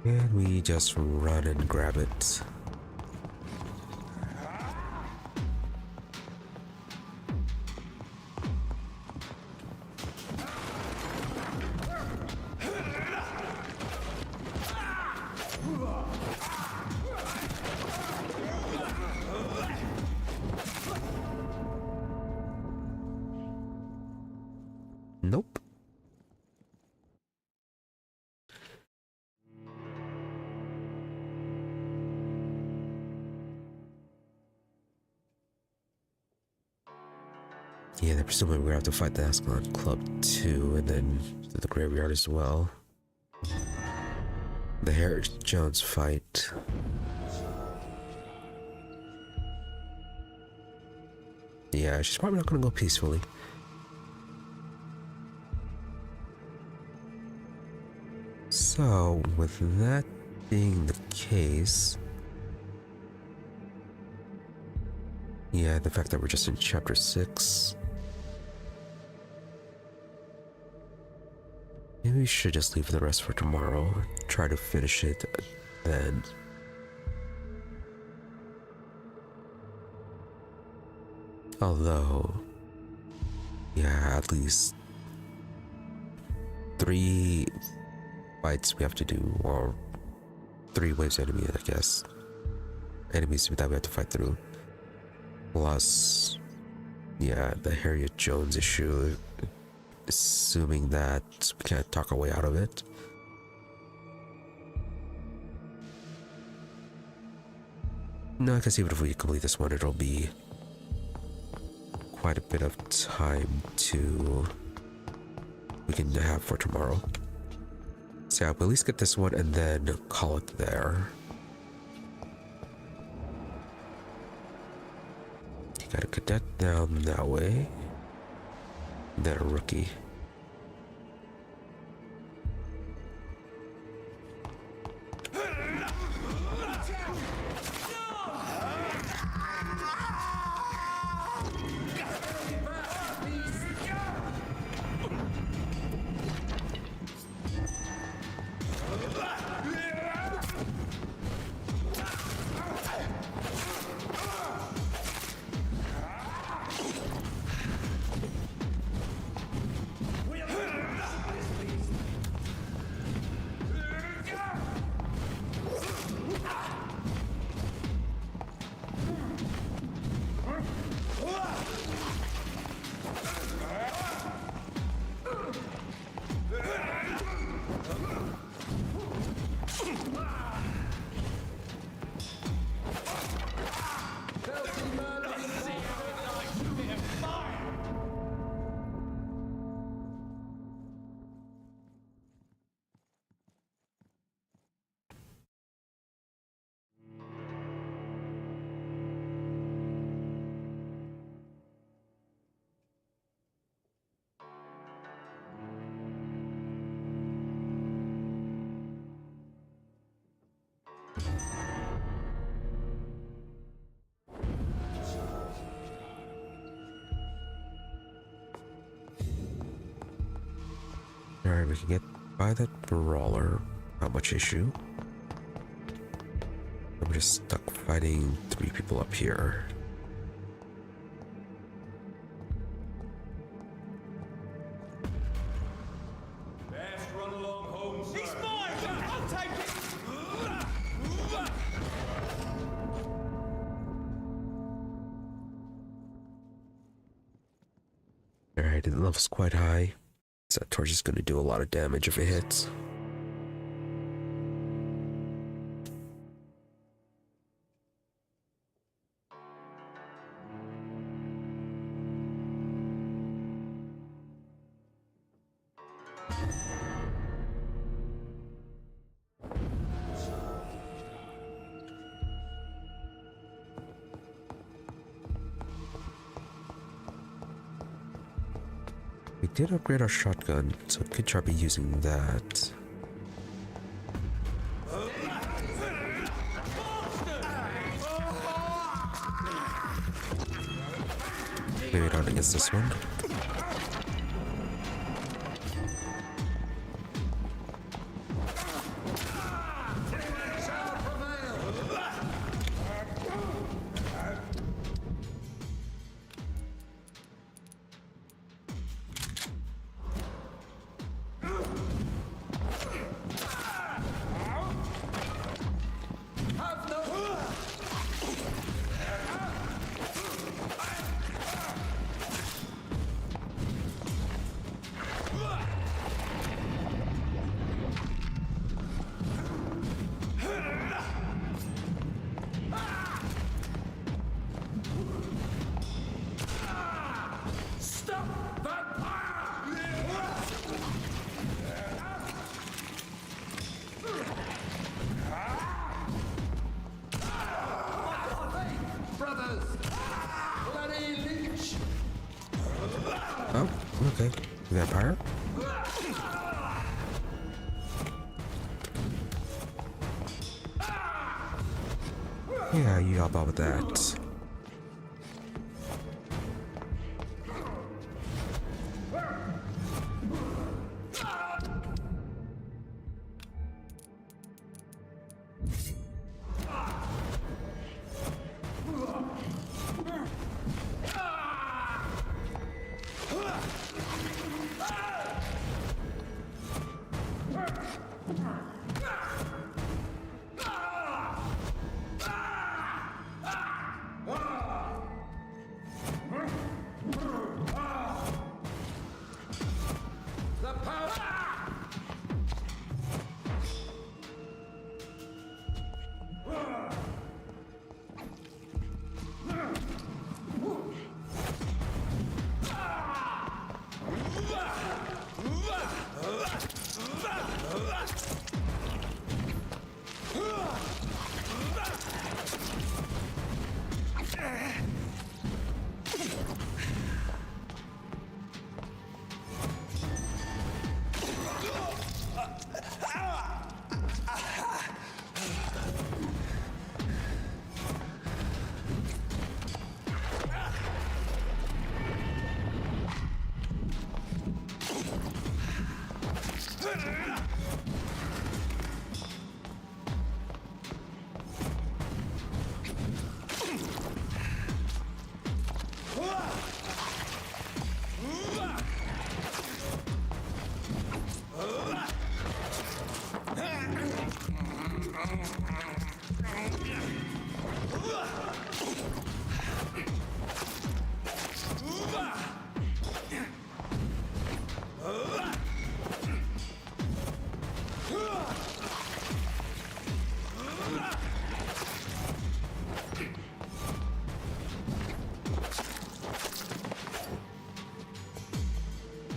And we just run and grab it. Nope. Yeah, they're presumably we're gonna have to fight the Ascalon Club too, and then the graveyard as well. The Harris Jones fight. Yeah, she's probably not gonna go peacefully. So, with that being the case, yeah, the fact that we're just in chapter 6, maybe we should just leave the rest for tomorrow. Try to finish it then. Although, yeah, at least 3 fights we have to do, or 3 waves of enemies, I guess. Enemies that we have to fight through. Plus, yeah, the Harriet Jones issue, assuming that we can't talk our way out of it. No, I guess even if we complete this one, it'll be quite a bit of time we can have for tomorrow. So yeah, we'll at least get this one and then call it there. You got a cadet down that way. And then a rookie. Alright, we can get by that brawler. Not much issue. I'm just stuck fighting 3 people up here. Best run along home, sir. He's mine! I'll take it! Alright, the level's quite high. So that torch is going to do a lot of damage if it hits. We did upgrade our shotgun, so we could try using that. Maybe not against this one. Vampire? Yeah, you help out with that.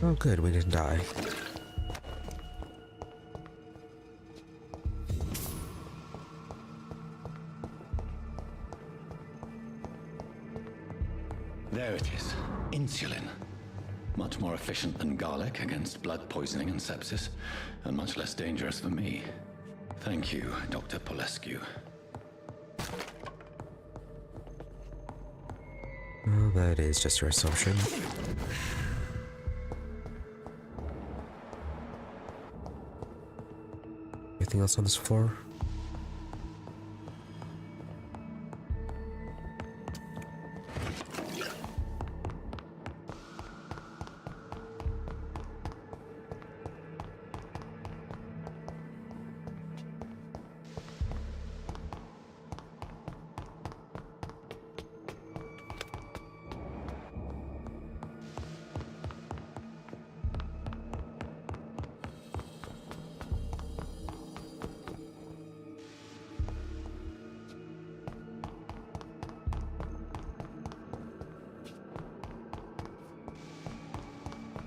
Oh good, we didn't die. There it is. Insulin. Much more efficient than garlic against blood poisoning and sepsis, and much less dangerous for me. Thank you, Dr. Polescu. Well, that is just your assumption. Anything else on this floor?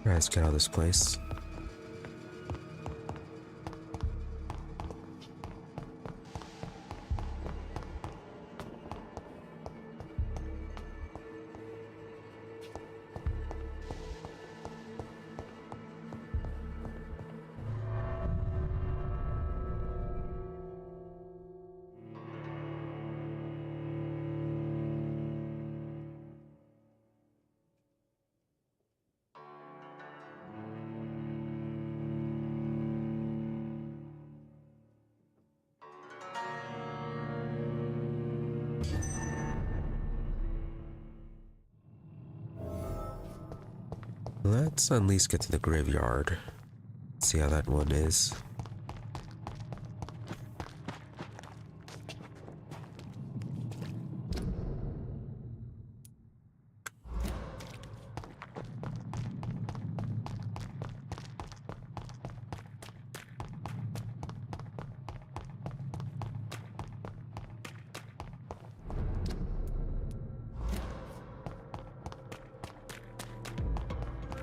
Alright, let's get out of this place. Let's at least get to the graveyard. See how that one is.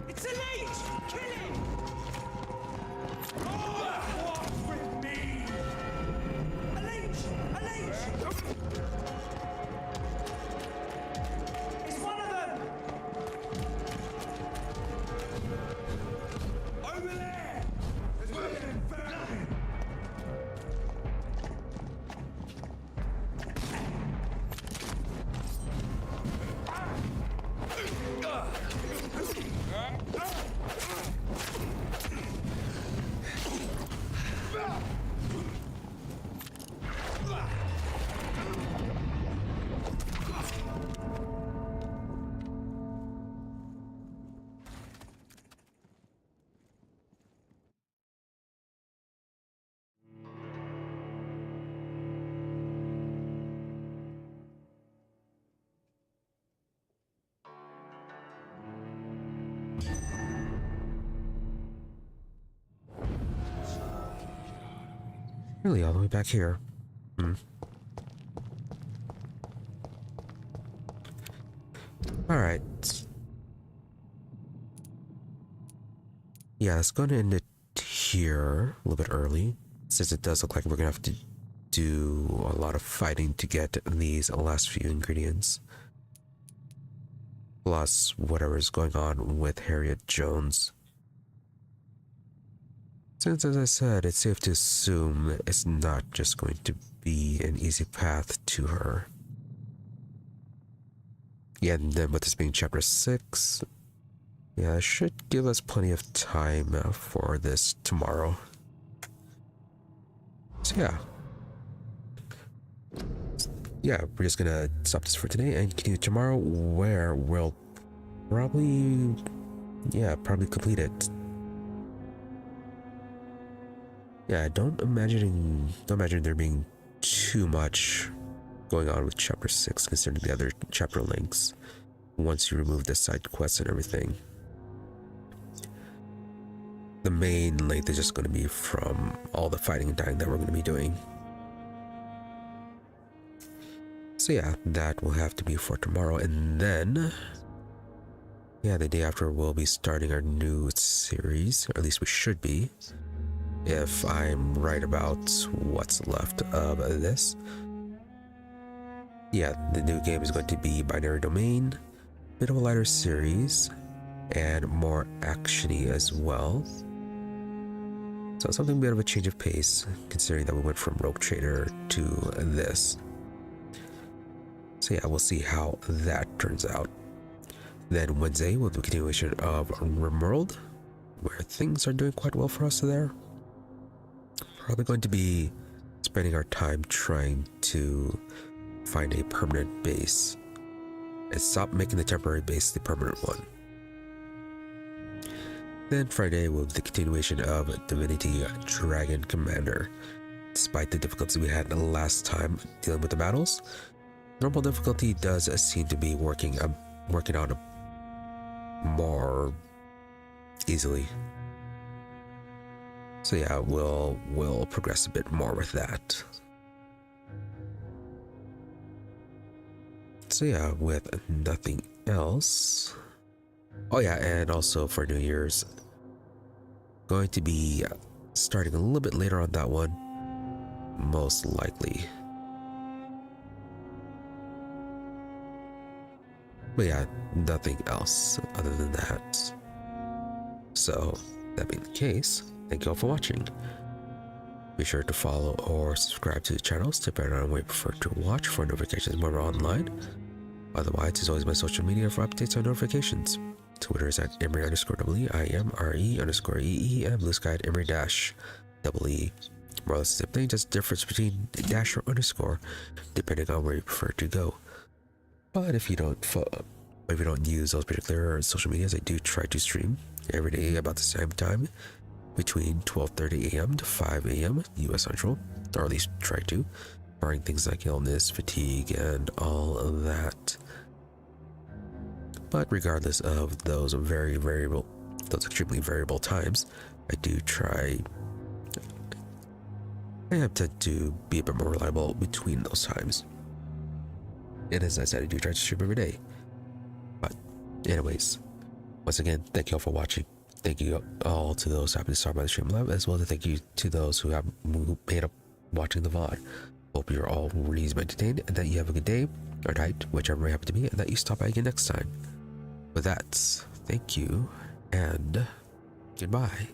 It's a leech! Kill him! Walk with me! A leech! A leech! It's one of them! Really, all the way back here. Alright. Yeah, let's go to end it here a little bit early, since it does look like we're gonna have to do a lot of fighting to get these last few ingredients. Plus whatever is going on with Harriet Jones. Since, as I said, it's safe to assume it's not just going to be an easy path to her. Yeah, and then with this being chapter 6, yeah, it should give us plenty of time for this tomorrow. So yeah, we're just gonna stop this for today and continue tomorrow, where we'll probably complete it. Yeah, don't imagine there being too much going on with chapter 6 considering the other chapter links once you remove the side quests and everything. The main length is just going to be from all the fighting and dying that we're going to be doing. So yeah, that will have to be for tomorrow, and then yeah, the day after we'll be starting our new series, or at least we should be, if I'm right about what's left of this. Yeah, the new game is going to be Binary Domain, bit of a lighter series, and more actiony as well. So something bit of a change of pace, considering that we went from Rogue Trader to this. So yeah, we'll see how that turns out. Then Wednesday will be a continuation of Rimworld, where things are doing quite well for us there. Probably going to be spending our time trying to find a permanent base and stop making the temporary base the permanent one. Then Friday will be the continuation of Divinity Dragon Commander. Despite the difficulties we had the last time dealing with the battles, normal difficulty does seem to be working out more easily. So yeah, we'll progress a bit more with that. So yeah, with nothing else. Oh yeah, and also for New Year's, going to be starting a little bit later on that one, most likely. But yeah, nothing else other than that. So, that being the case, thank you all for watching. Be sure to follow or subscribe to the channels depending on where you prefer to watch for notifications when we're online. Otherwise, as always, my social media for updates and notifications. Twitter is at Emery_EE, IMRE_EE, and Blue Sky at Emery-EE. More or less the same thing, just difference between dash or underscore, depending on where you prefer to go. But if you don't use those particular social medias, I do try to stream every day about the same time, between 12:30 a.m. to 5 a.m. US Central, or at least try to, barring things like illness, fatigue, and all of that. But regardless of those extremely variable times, I do try. I have to be a bit more reliable between those times. And as I said, I do try to stream every day. But anyways, once again, thank you all for watching. Thank you all to those who happen to start by the stream live, as well as thank you to those who made up watching the VOD. Hope you're all reasonably entertained, and that you have a good day or night, whichever may happen to be, and that you stop by again next time. With that, thank you, and goodbye.